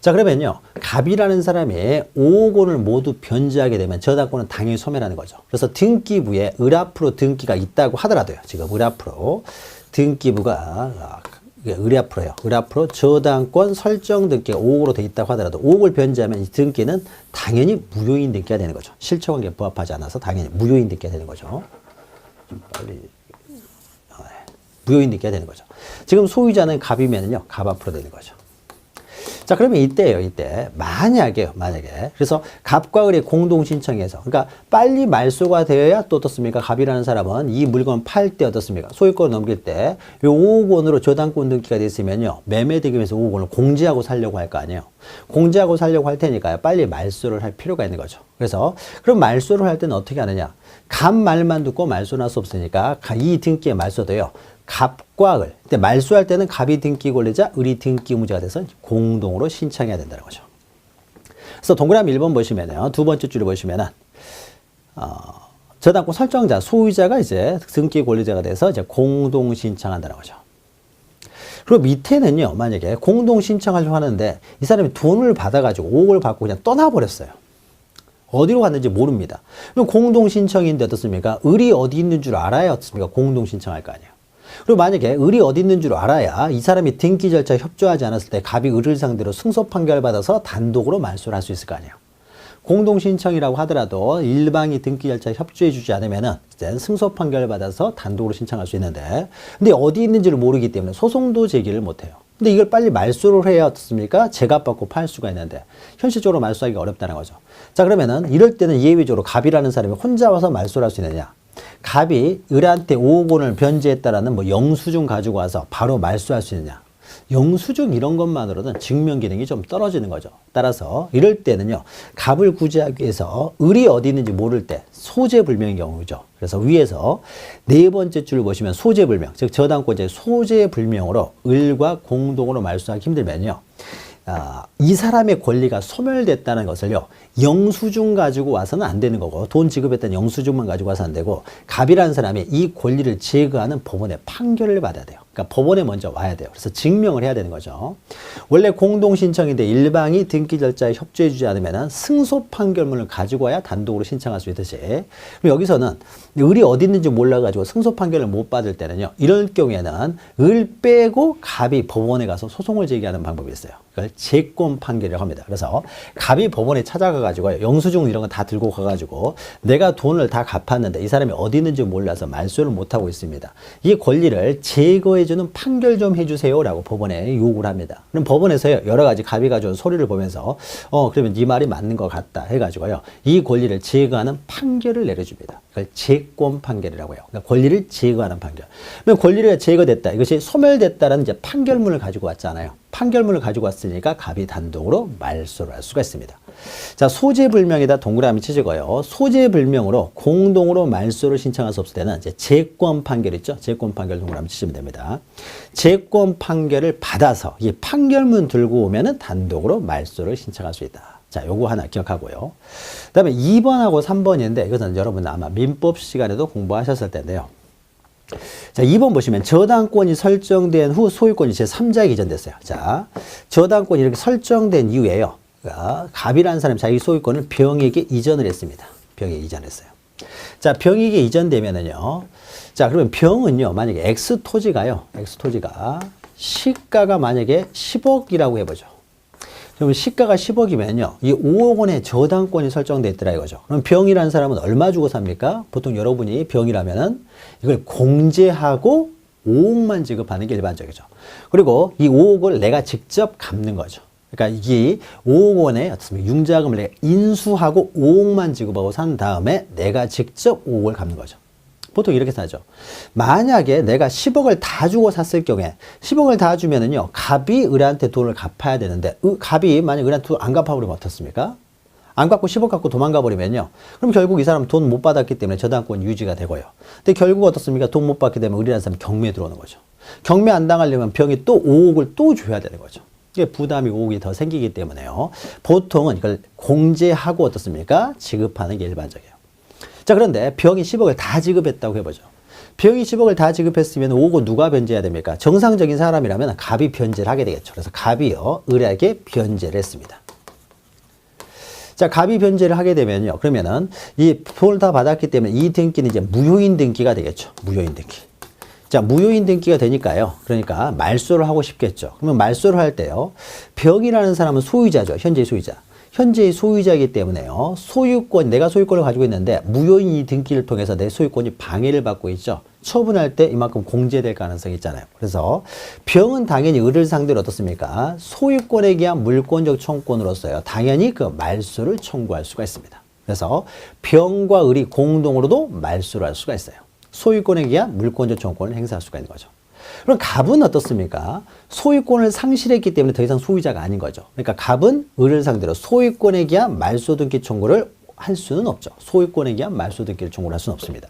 자, 그러면요, 갑이라는 사람이 5억 원을 모두 변제하게 되면 저당권은 당연히 소멸하는 거죠. 그래서 등기부에 을앞으로 등기가 있다고 하더라도요, 지금 을앞으로 등기부가 을앞으로 저당권 설정 등기가 5억으로 돼 있다고 하더라도 5억을 변제하면 이 등기는 당연히 무효인 등기가 되는 거죠. 실체관계에 부합하지 않아서 당연히 무효인 등기가 되는 거죠. 좀 빨리. 무효인 등기가 되는 거죠. 지금 소유자는 갑이면요, 갑 앞으로 되는 거죠. 자, 그러면 이때예요, 만약에. 그래서 갑과 을이 공동 신청해서, 그러니까 빨리 말소가 되어야 또 어떻습니까? 갑이라는 사람은 이 물건 팔 때 어떻습니까? 소유권을 넘길 때, 이 5억 원으로 저당권 등기가 됐으면요, 매매대금에서 5억 원을 공제하고 살려고 할 거 아니에요. 공제하고 살려고 할 테니까요, 빨리 말소를 할 필요가 있는 거죠. 그래서, 그럼 말소를 할 때는 어떻게 하느냐? 갑 말만 듣고 말소는 할 수 없으니까, 이 등기의 말소도요, 갑과 을. 근데 말소할 때는 갑이 등기 권리자, 을이 등기 의무자가 돼서 공동으로 신청해야 된다는 거죠. 그래서 동그라미 1번 보시면요. 두 번째 줄을 보시면은, 저당권 설정자, 소유자가 이제 등기 권리자가 돼서 이제 공동 신청한다는 거죠. 그리고 밑에는요, 만약에 공동 신청하려고 하는데 이 사람이 돈을 받아가지고 5억을 받고 그냥 떠나버렸어요. 어디로 갔는지 모릅니다. 그럼 공동 신청인데 어떻습니까? 을이 어디 있는 줄 알아야 어떻습니까? 공동 신청할 거 아니에요. 그리고 만약에 을이 어디 있는 줄 알아야 이 사람이 등기 절차에 협조하지 않았을 때 갑이 을을 상대로 승소 판결을 받아서 단독으로 말소를 할 수 있을 거 아니에요. 공동 신청이라고 하더라도 일방이 등기 절차에 협조해 주지 않으면은 이제 승소 판결을 받아서 단독으로 신청할 수 있는데, 근데 어디 있는지를 모르기 때문에 소송도 제기를 못 해요. 근데 이걸 빨리 말소를 해야 어떻습니까? 제값받고 팔 수가 있는데 현실적으로 말소하기가 어렵다는 거죠. 자, 그러면은 이럴 때는 예외적으로 갑이라는 사람이 혼자 와서 말소를 할 수 있느냐? 갑이 을한테 5억 원을 변제했다라는 뭐 영수증 가지고 와서 바로 말소할 수 있느냐? 영수증 이런 것만으로는 증명 기능이 좀 떨어지는 거죠. 따라서 이럴 때는요, 갑을 구제하기 위해서 을이 어디 있는지 모를 때 소재불명의 경우죠. 그래서 위에서 네 번째 줄을 보시면 소재불명, 즉 저당권자의 소재불명으로 을과 공동으로 말소하기 힘들면요, 이 사람의 권리가 소멸됐다는 것을요, 영수증 가지고 와서는 안 되는 거고, 돈 지급했던 영수증만 가지고 와서 안 되고, 갑이라는 사람이 이 권리를 제거하는 법원의 판결을 받아야 돼요. 그러니까 법원에 먼저 와야 돼요. 그래서 증명을 해야 되는 거죠. 원래 공동신청인데 일방이 등기 절차에 협조해 주지 않으면 승소 판결문을 가지고 와야 단독으로 신청할 수 있듯이, 그럼 여기서는 을이 어디 있는지 몰라가지고 승소 판결을 못 받을 때는요, 이럴 경우에는 을 빼고 갑이 법원에 가서 소송을 제기하는 방법이 있어요. 그걸 재권 판결이라고 합니다. 그래서 갑이 법원에 찾아가가지고 영수증 이런 거 다 들고 가가지고 내가 돈을 다 갚았는데 이 사람이 어디 있는지 몰라서 말소를 못하고 있습니다. 이 권리를 제거해주는 판결 좀 해주세요 라고 법원에 요구를 합니다. 그럼 법원에서요, 여러 가지 갑이 가져온 서류를 보면서 그러면 네 말이 맞는 것 같다 해가지고요, 이 권리를 제거하는 판결을 내려줍니다. 그걸 재권 판결이라고 해요. 그러니까 권리를 제거하는 판결. 그럼 권리가 제거됐다, 이것이 소멸됐다라는 이제 판결문을 가지고 왔잖아요. 판결문을 가지고 왔으니까 갑이 단독으로 말소를 할 수가 있습니다. 자, 소재불명에다 동그라미 치시고요. 소재불명으로 공동으로 말소를 신청할 수 없을 때는 이제 재권 판결 있죠? 재권 판결 동그라미 치시면 됩니다. 재권 판결을 받아서 이 판결문 들고 오면은 단독으로 말소를 신청할 수 있다. 자, 요거 하나 기억하고요. 그 다음에 2번하고 3번인데 이것은 여러분 아마 민법 시간에도 공부하셨을 텐데요. 자, 2번 보시면 저당권이 설정된 후 소유권이 제3자에게 이전됐어요. 자, 저당권이 이렇게 설정된 이후에요. 그러니까 갑이라는 사람이 자기 소유권을 병에게 이전을 했습니다. 병에게 이전했어요. 자, 병에게 이전되면은요. 자, 그러면 병은요. 만약에 X 토지가 시가가 만약에 10억이라고 해보죠. 그러면 시가가 10억이면요. 이 5억 원의 저당권이 설정돼 있더라 이거죠. 그럼 병이라는 사람은 얼마 주고 삽니까? 보통 여러분이 병이라면은 이걸 공제하고 5억만 지급하는 게 일반적이죠. 그리고 이 5억을 내가 직접 갚는 거죠. 그러니까 이 5억 원의 융자금을 내가 인수하고 5억만 지급하고 산 다음에 내가 직접 5억을 갚는 거죠. 보통 이렇게 사죠. 만약에 내가 10억을 다 주고 샀을 경우에 10억을 다 주면은요, 갑이 을한테 돈을 갚아야 되는데, 갑이 만약 을한테 돈 안 갚아버리면 어떻습니까? 안 갚고 10억 갖고 도망가 버리면요. 그럼 결국 이 사람 돈 못 받았기 때문에 저당권 유지가 되고요. 근데 결국 어떻습니까? 돈 못 받게 되면 을이라는 사람이 경매에 들어오는 거죠. 경매 안 당하려면 병이 또 5억을 또 줘야 되는 거죠. 이게 부담이 5억이 더 생기기 때문에요. 보통은 이걸 공제하고 어떻습니까? 지급하는 게 일반적이에요. 자, 그런데 병이 10억을 다 지급했다고 해보죠. 병이 10억을 다 지급했으면 5억은 누가 변제해야 됩니까? 정상적인 사람이라면 갑이 변제를 하게 되겠죠. 그래서 갑이요, 을에게 변제를 했습니다. 자, 갑이 변제를 하게 되면요. 그러면은 이 돈을 다 받았기 때문에 이 등기는 이제 무효인 등기가 되겠죠. 무효인 등기. 자, 무효인 등기가 되니까요. 그러니까 말소를 하고 싶겠죠. 그러면 말소를 할 때요. 병이라는 사람은 소유자죠. 현재 소유자. 현재의 소유자이기 때문에요. 소유권, 내가 소유권을 가지고 있는데 무효인 이 등기를 통해서 내 소유권이 방해를 받고 있죠. 처분할 때 이만큼 공제될 가능성이 있잖아요. 그래서 병은 당연히 을을 상대로 어떻습니까? 소유권에 기한 물권적 청구권으로서요. 당연히 그 말소를 청구할 수가 있습니다. 그래서 병과 을이 공동으로도 말소를 할 수가 있어요. 소유권에 기한 물권적 청구권을 행사할 수가 있는 거죠. 그럼 갑은 어떻습니까? 소유권을 상실했기 때문에 더 이상 소유자가 아닌 거죠. 그러니까 갑은 을을 상대로 소유권에 기한 말소등기 청구를 할 수는 없죠. 소유권에 기한 말소등기를 청구를 할 수는 없습니다.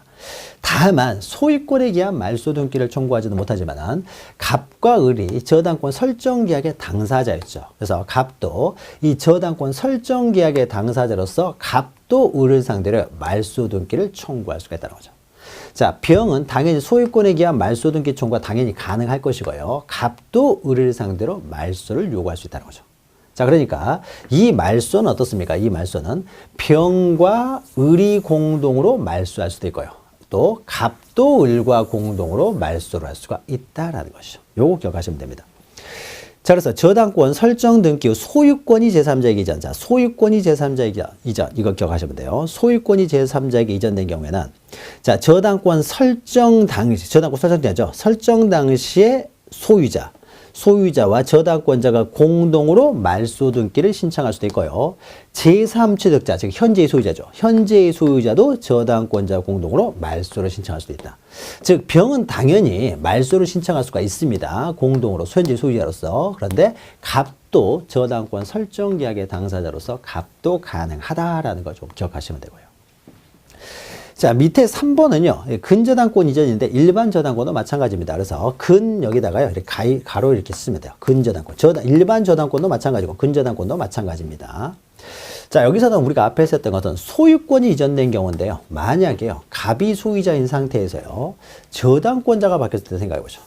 다만 소유권에 기한 말소등기를 청구하지는 못하지만 갑과 을이 저당권 설정계약의 당사자였죠. 그래서 갑도 이 저당권 설정계약의 당사자로서 갑도 을을 상대로 말소등기를 청구할 수가 있다는 거죠. 자, 병은 당연히 소유권에 기한 말소등기 청구가 당연히 가능할 것이고요. 갑도 을을 상대로 말소를 요구할 수 있다는 거죠. 자, 그러니까 이 말소는 어떻습니까? 이 말소는 병과 을이 공동으로 말소할 수도 있고요. 또 갑도 을과 공동으로 말소를 할 수가 있다라는 것이죠. 요거 기억하시면 됩니다. 자, 그래서 저당권 설정 등기 후 소유권이 제3자에게 이전. 자, 소유권이 제3자에게 이전. 이거 기억하시면 돼요. 소유권이 제3자에게 이전된 경우에는 자, 저당권 설정 설정되죠. 설정 당시에 소유자와 저당권자가 공동으로 말소 등기를 신청할 수도 있고요. 제3취득자, 즉 현재의 소유자죠. 현재의 소유자도 저당권자 공동으로 말소를 신청할 수도 있다. 즉 병은 당연히 말소를 신청할 수가 있습니다. 공동으로 현재 소유자로서. 그런데 갑도 저당권 설정 계약의 당사자로서 갑도 가능하다라는 걸 좀 기억하시면 되고요. 자, 밑에 3번은요, 근저당권 이전인데 일반 저당권도 마찬가지입니다. 그래서 근 여기다가요, 이렇게 가로 이렇게 쓰면 돼요. 근저당권. 일반 저당권도 마찬가지고, 근저당권도 마찬가지입니다. 자, 여기서는 우리가 앞에 했었던 것은 소유권이 이전된 경우인데요. 만약에요, 갑이 소유자인 상태에서요, 저당권자가 바뀌었을 때 생각해보죠.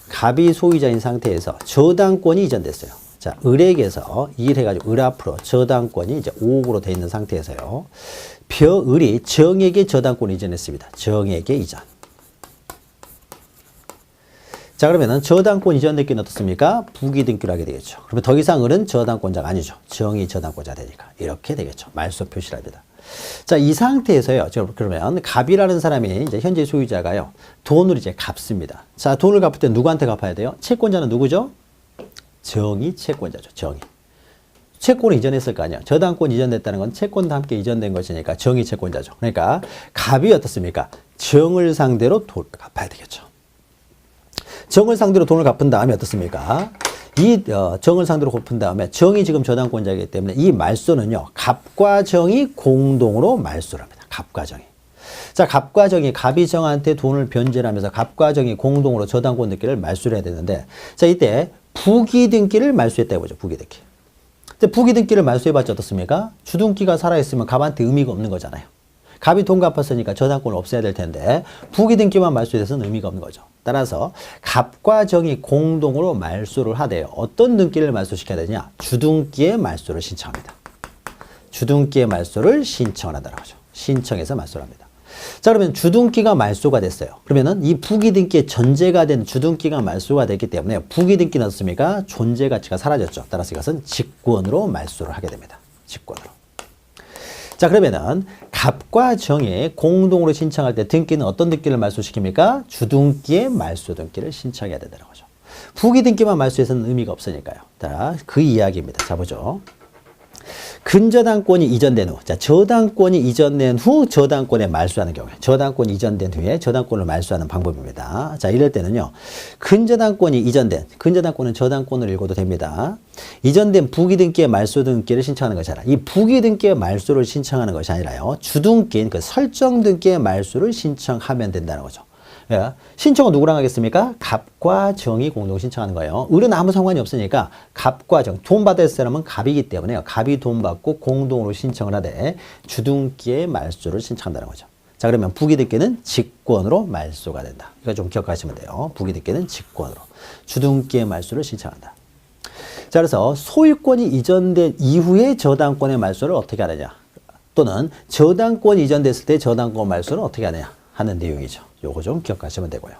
갑이 소유자인 상태에서 저당권이 이전됐어요. 자, 을에게서 일해가지고 을 앞으로 저당권이 이제 5억으로 되어 있는 상태에서요. 을이 정에게 저당권을 이전했습니다. 정에게 이전. 자, 그러면은 저당권 이전됐기는 어떻습니까? 부기등기로 하게 되겠죠. 그러면 더 이상 을은 저당권자가 아니죠. 정이 저당권자 되니까. 이렇게 되겠죠. 말소 표시를 합니다. 자, 이 상태에서요. 그러면 갑이라는 사람이 이제 현재 소유자가요. 돈을 이제 갚습니다. 자, 돈을 갚을 때 누구한테 갚아야 돼요? 채권자는 누구죠? 정이 채권자죠. 정이. 채권을 이전했을 거 아니야. 저당권 이전됐다는 건 채권도 함께 이전된 것이니까 정이 채권자죠. 그러니까 갑이 어떻습니까? 정을 상대로 돈을 갚아야 되겠죠. 정을 상대로 돈을 갚은 다음에 어떻습니까? 이 정을 상대로 갚은 다음에 정이 지금 저당권자이기 때문에 이 말소는요. 갑과 정이 공동으로 말소를 합니다. 갑과 정이. 자, 갑과 정이 갑이 정한테 돈을 변제를 하면서 갑과 정이 공동으로 저당권 등기를 말소를 해야 되는데 자, 이때 부기등기를 말소했다 해보죠. 부기등기. 부기등기를 말소해봤자 어떻습니까? 주등기가 살아있으면 갑한테 의미가 없는 거잖아요. 갑이 돈 갚았으니까 저당권을 없애야 될 텐데 부기 등기만 말소에 대해서는 의미가 없는 거죠. 따라서 갑과 정이 공동으로 말소를 하대요. 어떤 등기를 말소시켜야 되냐? 주등기의 말소를 신청합니다. 주등기의 말소를 신청을 한다는 거죠. 신청해서 말소를 합니다. 자, 그러면 주등기가 말소가 됐어요. 그러면은 이 부기등기의 전제가 된 주등기가 말소가 됐기 때문에 부기등기는 어떻습니까? 존재 가치가 사라졌죠. 따라서 이것은 직권으로 말소를 하게 됩니다. 직권으로. 자, 그러면은 갑과 정이 공동으로 신청할 때 등기는 어떤 등기를 말소시킵니까? 주등기의 말소 등기를 신청해야 된다는 거죠. 부기등기만 말소해서는 의미가 없으니까요. 자, 그 이야기입니다. 자, 보죠. 근저당권이 이전된 후, 자, 저당권이 이전된 후 저당권에 말소하는 경우에, 저당권이 이전된 후에 저당권을 말소하는 방법입니다. 자, 이럴 때는요, 근저당권이 이전된, 근저당권은 저당권을 읽어도 됩니다. 이전된 부기등기의 말소 등기를 신청하는 것이 아니라, 이 부기등기의 말소를 신청하는 것이 아니라요, 주등기인 그 설정등기의 말소를 신청하면 된다는 거죠. 예. 신청은 누구랑 하겠습니까? 갑과 정이 공동 신청하는 거예요. 을은 아무 상관이 없으니까 갑과 정, 돈 받을 사람은 갑이기 때문에 갑이 돈 받고 공동으로 신청을 하되 주등기의 말소를 신청한다는 거죠. 자, 그러면 부기등기는 직권으로 말소가 된다. 이거 좀 기억하시면 돼요. 부기등기는 직권으로. 주등기의 말소를 신청한다. 자, 그래서 소유권이 이전된 이후에 저당권의 말소를 어떻게 하느냐. 또는 저당권이 이전됐을 때 저당권 말소를 어떻게 하느냐 하는 내용이죠. 요거 좀 기억하시면 되고요.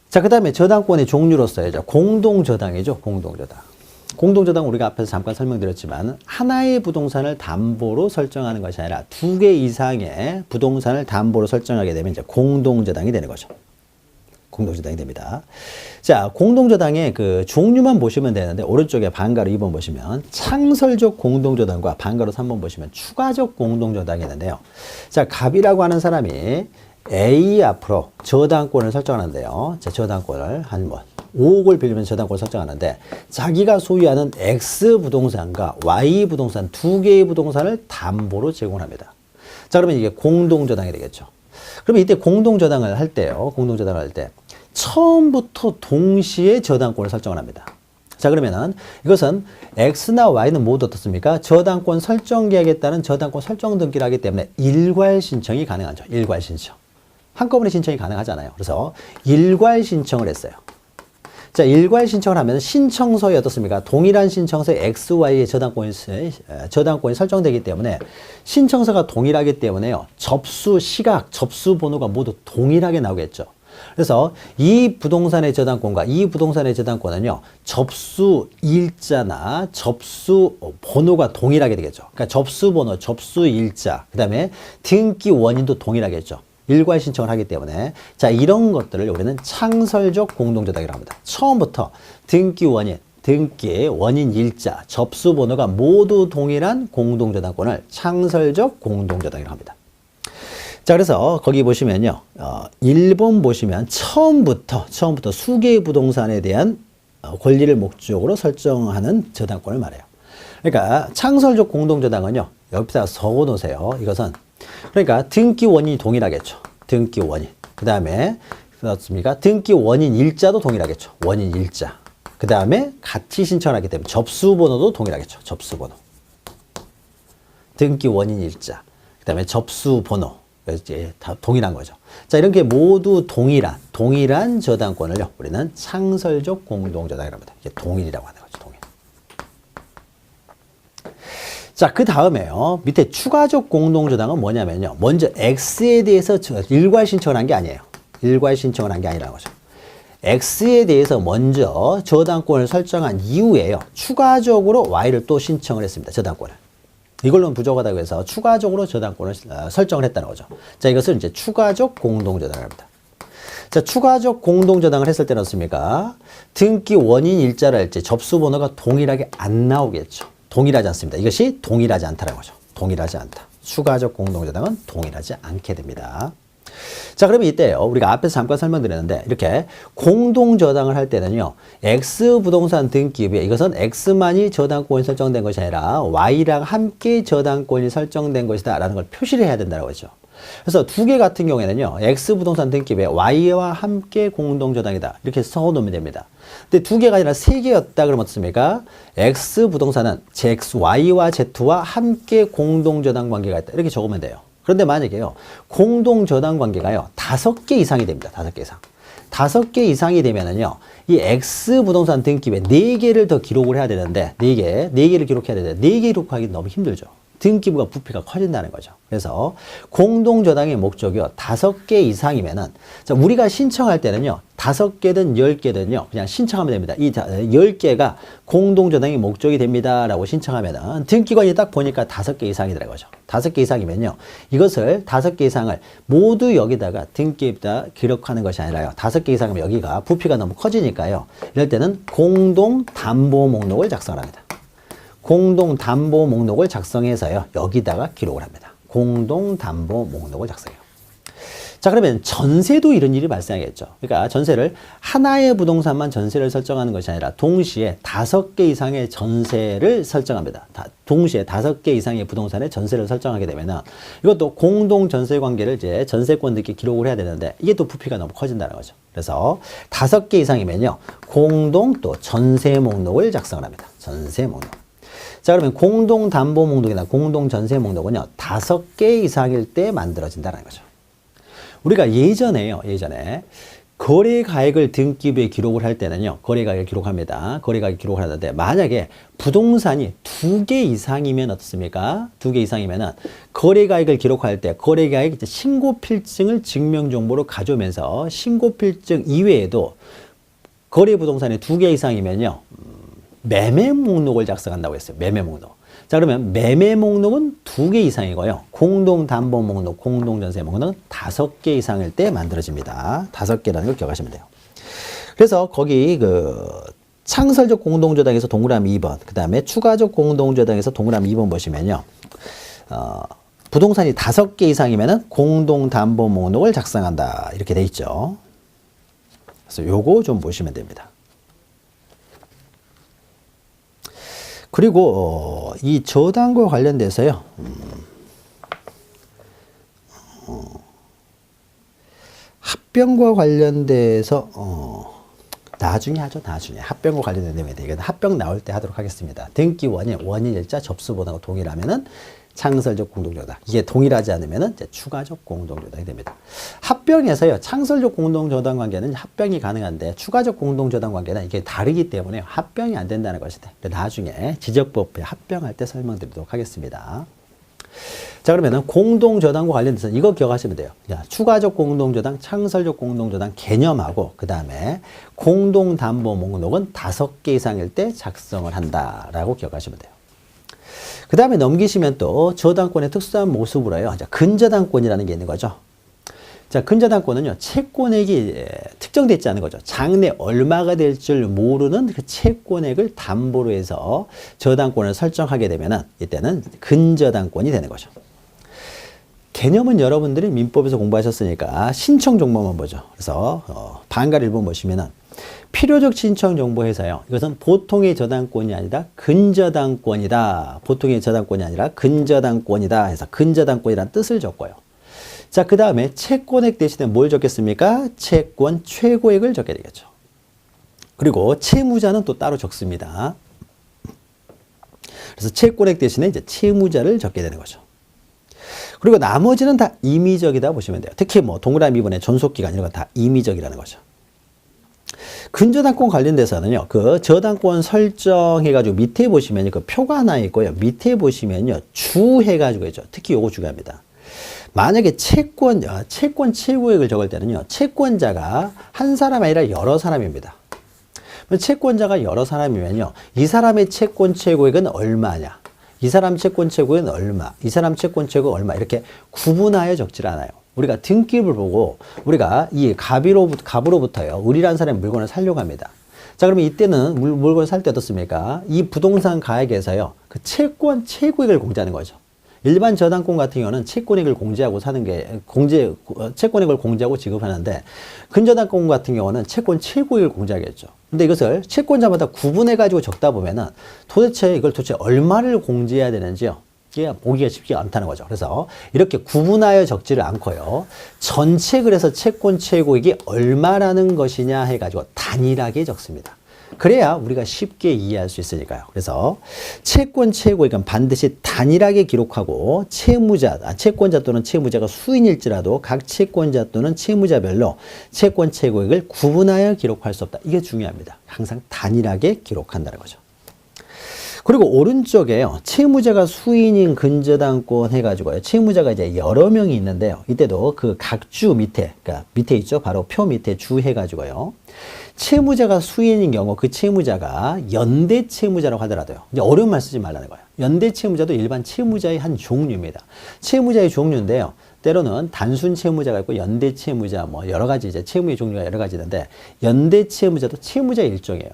자, 그 다음에 저당권의 종류로서의 공동저당이죠. 공동저당. 공동저당 우리가 앞에서 잠깐 설명드렸지만 하나의 부동산을 담보로 설정하는 것이 아니라 두 개 이상의 부동산을 담보로 설정하게 되면 이제 공동저당이 되는 거죠. 공동저당이 됩니다. 자, 공동저당의 그 종류만 보시면 되는데 오른쪽에 반가로 2번 보시면 창설적 공동저당과 반가로 3번 보시면 추가적 공동저당이 있는데요. 자, 갑이라고 하는 사람이 A 앞으로 저당권을 설정하는데요. 자, 저당권을 한 5억을 빌리면서 저당권을 설정하는데 자기가 소유하는 X 부동산과 Y 부동산 두 개의 부동산을 담보로 제공합니다. 자, 그러면 이게 공동저당이 되겠죠. 그러면 이때 공동저당을 할 때요. 공동저당을 할 때 처음부터 동시에 저당권을 설정을 합니다. 자, 그러면은 이것은 X나 Y는 모두 어떻습니까? 저당권 설정 계약에 따른 저당권 설정 등기를 하기 때문에 일괄 신청이 가능하죠. 일괄 신청. 한꺼번에 신청이 가능하잖아요. 그래서 일괄 신청을 했어요. 자, 일괄 신청을 하면 신청서에 어떻습니까? 동일한 신청서에 X, Y의 저당권이 설정되기 때문에 신청서가 동일하기 때문에요. 접수 시각, 접수 번호가 모두 동일하게 나오겠죠. 그래서 이 부동산의 저당권과 이 부동산의 저당권은요, 접수 일자나 접수 번호가 동일하게 되겠죠. 그러니까 접수 번호, 접수 일자, 그 다음에 등기 원인도 동일하겠죠. 일괄 신청을 하기 때문에. 자, 이런 것들을 우리는 창설적 공동저당이라고 합니다. 처음부터 등기 원인, 등기의 원인 일자, 접수 번호가 모두 동일한 공동저당권을 창설적 공동저당이라고 합니다. 자, 그래서 거기 보시면요, 1번 보시면 처음부터 수개의 부동산에 대한 권리를 목적으로 설정하는 저당권을 말해요. 그러니까 창설적 공동저당은요, 옆에다 적어 놓으세요. 이것은 그러니까 등기 원인이 동일하겠죠. 등기 원인. 그 다음에 그렇습니까? 등기 원인 일자도 동일하겠죠. 원인 일자. 그 다음에 같이 신청을 하기 때문에 접수 번호도 동일하겠죠. 접수 번호. 등기 원인 일자. 그 다음에 접수 번호. 이제 다 동일한 거죠. 자, 이렇게 모두 동일한 저당권을요, 우리는 창설적 공동저당이라고 합니다. 이게 동일이라고 하는 거죠. 동일. 자, 그 다음에요, 밑에 추가적 공동저당은 뭐냐면요, 먼저 X에 대해서 일괄 신청을 한 게 아니에요. 일괄 신청을 한 게 아니라는 거죠. X에 대해서 먼저 저당권을 설정한 이후에요, 추가적으로 Y를 또 신청을 했습니다. 저당권을. 이걸로는 부족하다고 해서 추가적으로 저당권을 설정을 했다는 거죠. 자, 이것을 이제 추가적 공동저당을 합니다. 자, 추가적 공동저당을 했을 때는 어떻습니까? 등기 원인 일자를 할 때 접수 번호가 동일하게 안 나오겠죠. 동일하지 않습니다. 이것이 동일하지 않다는 거죠. 동일하지 않다. 추가적 공동저당은 동일하지 않게 됩니다. 자, 그러면 이때요, 우리가 앞에서 잠깐 설명드렸는데, 이렇게 공동저당을 할 때는요, X 부동산 등기부에 이것은 X만이 저당권이 설정된 것이 아니라 Y랑 함께 저당권이 설정된 것이다 라는 걸 표시를 해야 된다는 거죠. 그래서 두 개 같은 경우에는요, X 부동산 등기부에 Y와 함께 공동저당이다 이렇게 적어놓으면 됩니다. 근데 두 개가 아니라 세 개였다 그러면 어떻습니까? X 부동산은 Y와 Z와 함께 공동저당 관계가 있다 이렇게 적으면 돼요. 그런데 만약에요, 공동저당 관계가요, 5개 이상이 됩니다. 5개 이상. 5개 이상이 되면은요, 이 X 부동산 등기부에 4개를 더 기록을 해야 되는데, 4개를 기록해야 되는데, 4개 기록하기 너무 힘들죠. 등기부가 부피가 커진다는 거죠. 그래서 공동저당의 목적이요, 5개 이상이면은, 자, 우리가 신청할 때는요, 5개든 10개든요, 그냥 신청하면 됩니다. 이 10개가 공동저당의 목적이 됩니다. 라고 신청하면은, 등기관이 딱 보니까 5개 이상이더라고요. 5개 이상이면요, 이것을 5개 이상을 모두 여기다가 등기부에다 기록하는 것이 아니라요, 5개 이상이면 여기가 부피가 너무 커지니까요, 이럴 때는 공동담보 목록을 작성을 합니다. 공동담보 목록을 작성해서요, 여기다가 기록을 합니다. 공동담보 목록을 작성해요. 자, 그러면 전세도 이런 일이 발생하겠죠. 그러니까 전세를 하나의 부동산만 전세를 설정하는 것이 아니라 동시에 5개 이상의 전세를 설정합니다. 동시에 5개 이상의 부동산의 전세를 설정하게 되면은 이것도 공동 전세 관계를 이제 전세권들께 기록을 해야 되는데 이게 또 부피가 너무 커진다는 거죠. 그래서 5개 이상이면요, 공동 또 전세 목록을 작성을 합니다. 전세 목록. 자, 그러면 공동담보 목록이나 공동전세 목록은요, 5개 이상일 때 만들어진다는 거죠. 우리가 예전에 거래가액을 등기부에 기록을 할 때는요, 거래가액을 기록합니다. 거래가액 기록을 하는데, 만약에 부동산이 2개 이상이면 어떻습니까? 2개 이상이면은 거래가액을 기록할 때 거래가액 신고필증을 증명정보로 가져오면서 신고필증 이외에도 거래 부동산이 2개 이상이면요, 매매 목록을 작성한다고 했어요. 매매 목록. 자, 그러면 매매 목록은 2개 이상이고요. 공동담보 목록, 공동전세 목록은 5개 이상일 때 만들어집니다. 5개라는 걸 기억하시면 돼요. 그래서 거기 창설적 공동저당에서 동그라미 2번, 그 다음에 추가적 공동저당에서 동그라미 2번 보시면요, 부동산이 5개 이상이면은 공동담보 목록을 작성한다. 이렇게 돼 있죠. 그래서 요거 좀 보시면 됩니다. 그리고 이 저당과 관련돼서요, 합병과 관련돼서 나중에 하죠. 나중에 합병과 관련된 내용에 대해 이건 합병 나올 때 하도록 하겠습니다. 등기 원인일자 접수번호가 동일하면은 창설적 공동저당, 이게 동일하지 않으면은 이제 추가적 공동저당이 됩니다. 합병에서요, 창설적 공동저당 관계는 합병이 가능한데 추가적 공동저당 관계는 이게 다르기 때문에 합병이 안 된다는 것인데, 나중에 지적법에 합병할 때 설명드리도록 하겠습니다. 자, 그러면은 공동저당과 관련돼서 이거 기억하시면 돼요. 자, 추가적 공동저당, 창설적 공동저당 개념하고 그 다음에 공동담보 목록은 5개 이상일 때 작성을 한다라고 기억하시면 돼요. 그 다음에 넘기시면 또 저당권의 특수한 모습으로요, 근저당권이라는 게 있는 거죠. 자, 근저당권은요, 채권액이 특정되어 있지 않은 거죠. 장래 얼마가 될 줄 모르는 그 채권액을 담보로 해서 저당권을 설정하게 되면은 이때는 근저당권이 되는 거죠. 개념은 여러분들이 민법에서 공부하셨으니까 신청 정보만 보죠. 그래서 반갈 1번 보시면은 필요적 신청 정보에서요, 이것은 보통의 저당권이 아니라 근저당권이다. 보통의 저당권이 아니라 근저당권이다 해서 근저당권이라는 뜻을 줬고요. 자, 그 다음에 채권액 대신에 뭘 적겠습니까? 채권 최고액을 적게 되겠죠. 그리고 채무자는 또 따로 적습니다. 그래서 채권액 대신에 이제 채무자를 적게 되는 거죠. 그리고 나머지는 다 임의적이다 보시면 돼요. 특히 뭐 동그라미 2번의 존속기간 이런 건 다 임의적이라는 거죠. 근저당권 관련돼서는요, 그 저당권 설정해가지고 밑에 보시면 그 표가 하나 있고요. 밑에 보시면요, 주 해가지고 있죠. 특히 요거 중요합니다. 만약에 채권 최고액을 적을 때는요, 채권자가 한 사람 아니라 여러 사람입니다. 채권자가 여러 사람이면요, 이 사람의 채권 최고액은 얼마냐, 이 사람 채권 최고액은 얼마, 이 사람 채권 최고액은 얼마, 이렇게 구분하여 적질 않아요. 우리가 등기부를 보고 우리가 이 갑으로부터요, 을이라는 사람의 물건을 사려고 합니다. 자, 그러면 이때는 물건을 살 때 어떻습니까? 이 부동산 가액에서요, 그 채권 최고액을 공제하는 거죠. 일반 저당권 같은 경우는 채권액을 공제하고 사는 게 채권액을 공제하고 지급하는데, 근저당권 같은 경우는 채권 최고액을 공제하겠죠. 근데 이것을 채권자마다 구분해 가지고 적다 보면은 이걸 도대체 얼마를 공제해야 되는지요, 이게 보기가 쉽지 않다는 거죠. 그래서 이렇게 구분하여 적지를 않고요, 전체 그래서 채권 최고액이 얼마라는 것이냐 해가지고 단일하게 적습니다. 그래야 우리가 쉽게 이해할 수 있으니까요. 그래서 채권 채무액은 반드시 단일하게 기록하고 채권자 또는 채무자가 수인일지라도 각 채권자 또는 채무자별로 채권 채무액을 구분하여 기록할 수 없다. 이게 중요합니다. 항상 단일하게 기록한다는 거죠. 그리고 오른쪽에요. 채무자가 수인인 근저당권 해가지고요. 채무자가 이제 여러 명이 있는데요. 이때도 그 각 주 밑에, 그러니까 밑에 있죠. 바로 표 밑에 주 해가지고요. 채무자가 수인인 경우 그 채무자가 연대 채무자라고 하더라도요. 이제 어려운 말 쓰지 말라는 거예요. 연대 채무자도 일반 채무자의 한 종류입니다. 채무자의 종류인데요. 때로는 단순 채무자가 있고 연대 채무자 뭐 여러 가지 이제 채무의 종류가 여러 가지 있는데 연대 채무자도 채무자의 일종이에요.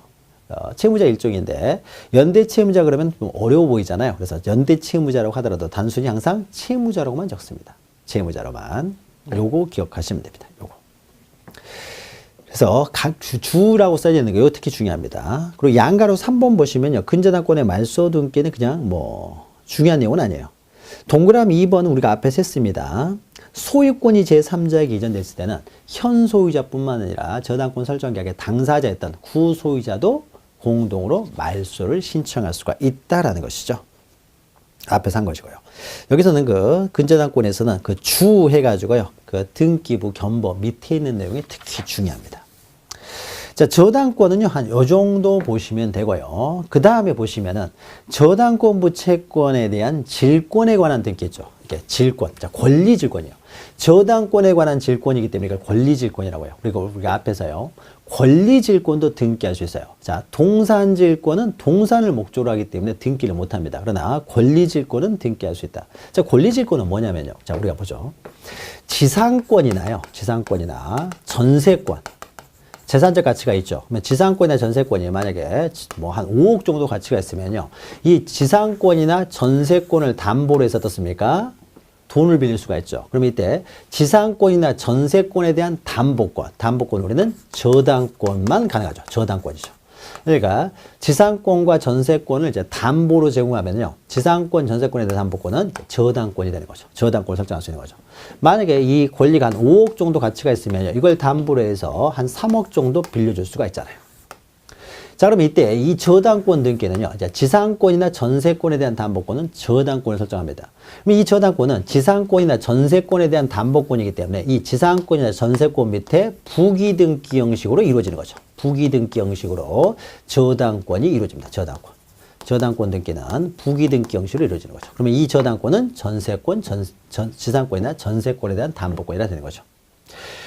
채무자 일종인데 연대 채무자 그러면 좀 어려워 보이잖아요. 그래서 연대 채무자라고 하더라도 단순히 항상 채무자라고만 적습니다. 채무자로만. 요거 기억하시면 됩니다. 요거. 그래서 각 주라고 써져 있는 게 특히 중요합니다. 그리고 양가로 3번 보시면요. 근저당권의 말소 등기는 그냥 뭐 중요한 내용은 아니에요. 동그라미 2번은 우리가 앞에서 했습니다. 소유권이 제3자에게 이전됐을 때는 현 소유자뿐만 아니라 저당권 설정 계약의 당사자였던 구소유자도 공동으로 말소를 신청할 수가 있다라는 것이죠. 앞에서 한 것이고요. 여기서는 그 근저당권에서는 그 주 해가지고요. 그 등기부 견보 밑에 있는 내용이 특히 중요합니다. 자, 저당권은요, 한 요 정도 보시면 되고요. 그 다음에 보시면은 저당권부 채권에 대한 질권에 관한 등기 있죠. 이게 질권, 자, 권리 질권이요. 저당권에 관한 질권이기 때문에 이걸 권리 질권이라고 해요. 그리고 우리가 앞에서요, 권리 질권도 등기할 수 있어요. 자, 동산 질권은 동산을 목적으로 하기 때문에 등기를 못 합니다. 그러나 권리 질권은 등기할 수 있다. 자, 권리 질권은 뭐냐면요. 자, 우리가 보죠. 지상권이나 전세권. 재산적 가치가 있죠. 그러면 지상권이나 전세권이 만약에 뭐 한 5억 정도 가치가 있으면요. 이 지상권이나 전세권을 담보로 해서 어떻습니까? 돈을 빌릴 수가 있죠. 그럼 이때 지상권이나 전세권에 대한 담보권 우리는 저당권만 가능하죠. 저당권이죠. 그러니까 지상권과 전세권을 이제 담보로 제공하면요. 지상권, 전세권에 대한 담보권은 저당권이 되는 거죠. 저당권을 설정할 수 있는 거죠. 만약에 이 권리가 한 5억 정도 가치가 있으면요. 이걸 담보로 해서 한 3억 정도 빌려줄 수가 있잖아요. 자, 그럼 이때 이 저당권 등기는요, 이제 지상권이나 전세권에 대한 담보권은 저당권을 설정합니다. 그럼 이 저당권은 지상권이나 전세권에 대한 담보권이기 때문에 이 지상권이나 전세권 밑에 부기 등기 형식으로 이루어지는 거죠. 부기 등기 형식으로 저당권이 이루어집니다. 저당권 등기는 부기 등기 형식으로 이루어지는 거죠. 그러면 이 저당권은 전세권, 지상권이나 전세권에 대한 담보권이라 되는 거죠.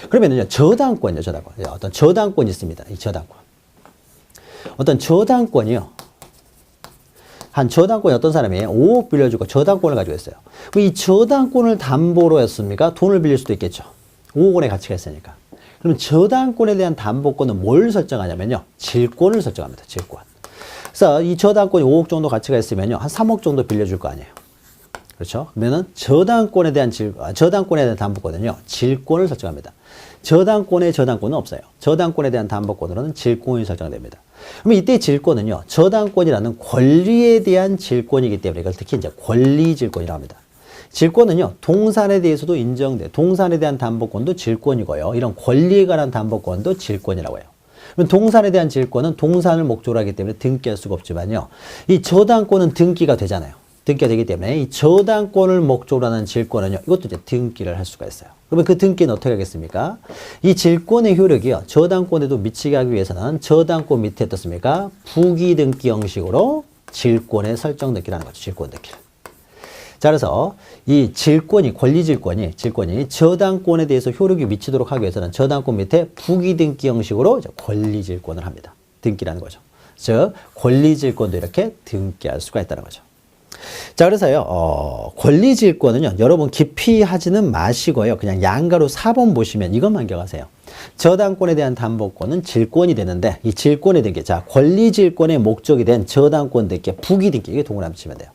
그러면은요, 저당권이요. 어떤 저당권이 있습니다. 이 저당권. 어떤 저당권이요. 한 저당권이 어떤 사람이 5억 빌려주고 저당권을 가지고 있어요. 이 저당권을 담보로 했습니까? 돈을 빌릴 수도 있겠죠. 5억 원의 가치가 있으니까. 그럼 저당권에 대한 담보권은 뭘 설정하냐면요. 질권을 설정합니다. 질권. 그래서 이 저당권이 5억 정도 가치가 있으면요. 한 3억 정도 빌려줄 거 아니에요. 그렇죠? 그러면은 저당권에 대한 담보권은요. 질권을 설정합니다. 저당권은 없어요. 저당권에 대한 담보권으로는 질권이 설정됩니다. 그러면 이때 질권은요, 저당권이라는 권리에 대한 질권이기 때문에 이걸 특히 이제 권리 질권이라고 합니다. 질권은요, 동산에 대해서도 동산에 대한 담보권도 질권이고요. 이런 권리에 관한 담보권도 질권이라고 해요. 그럼 동산에 대한 질권은 동산을 목적으로 하기 때문에 등기할 수가 없지만요, 이 저당권은 등기가 되잖아요. 등기가 되기 때문에 이 저당권을 목적으로 하는 질권은요, 이것도 이제 등기를 할 수가 있어요. 그러면 그 등기는 어떻게 하겠습니까? 이 질권의 효력이요, 저당권에도 미치게 하기 위해서는 저당권 밑에 어떻습니까? 부기 등기 형식으로 질권에 설정 등기를 하는 거죠. 질권 등기를. 자, 그래서 이 권리 질권이 저당권에 대해서 효력이 미치도록 하기 위해서는 저당권 밑에 부기 등기 형식으로 권리 질권을 합니다. 등기라는 거죠. 즉, 권리 질권도 이렇게 등기할 수가 있다는 거죠. 자, 그래서요, 권리질권은요, 여러분 깊이 하지는 마시고요. 그냥 양가로 4번 보시면 이것만 기억하세요. 저당권에 대한 담보권은 질권이 되는데, 이 질권의 등기, 자, 권리질권의 목적이 된 저당권 등기, 부기 등기, 이게 동그라미 치면 돼요.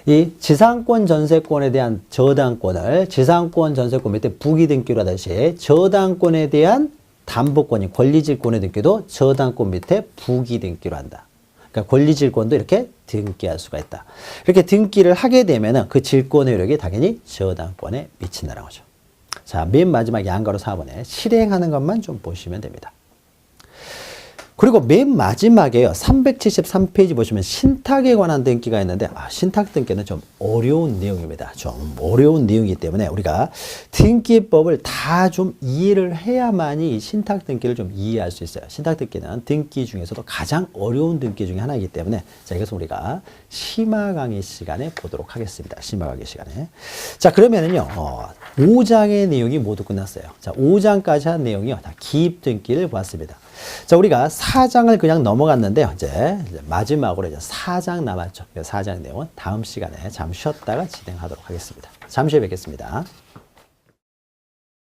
이 지상권, 전세권에 대한 저당권을 지상권, 전세권 밑에 부기 등기로 하듯이 저당권에 대한 담보권이 권리질권의 등기도 저당권 밑에 부기 등기로 한다. 그러니까 권리질권도 이렇게 등기할 수가 있다. 이렇게 등기를 하게 되면 그 질권의 효력이 당연히 저당권에 미친다는 거죠. 자, 맨 마지막 양가로 4번에 실행하는 것만 좀 보시면 됩니다. 그리고 맨 마지막에요. 373페이지 보시면 신탁에 관한 등기가 있는데 신탁 등기는 좀 어려운 내용입니다. 좀 어려운 내용이기 때문에 우리가 등기법을 다 좀 이해를 해야만이 이 신탁 등기를 좀 이해할 수 있어요. 신탁 등기는 등기 중에서도 가장 어려운 등기 중에 하나이기 때문에 자, 이것은 우리가 심화 강의 시간에 보도록 하겠습니다. 심화 강의 시간에. 자, 그러면은요. 5장의 내용이 모두 끝났어요. 자, 5장까지 한 내용이요. 다 기입 등기를 보았습니다. 자, 우리가 4장을 그냥 넘어갔는데요. 이제 마지막으로 이제 4장 남았죠. 4장 내용은 다음 시간에 잠시 쉬었다가 진행하도록 하겠습니다. 잠시 후에 뵙겠습니다.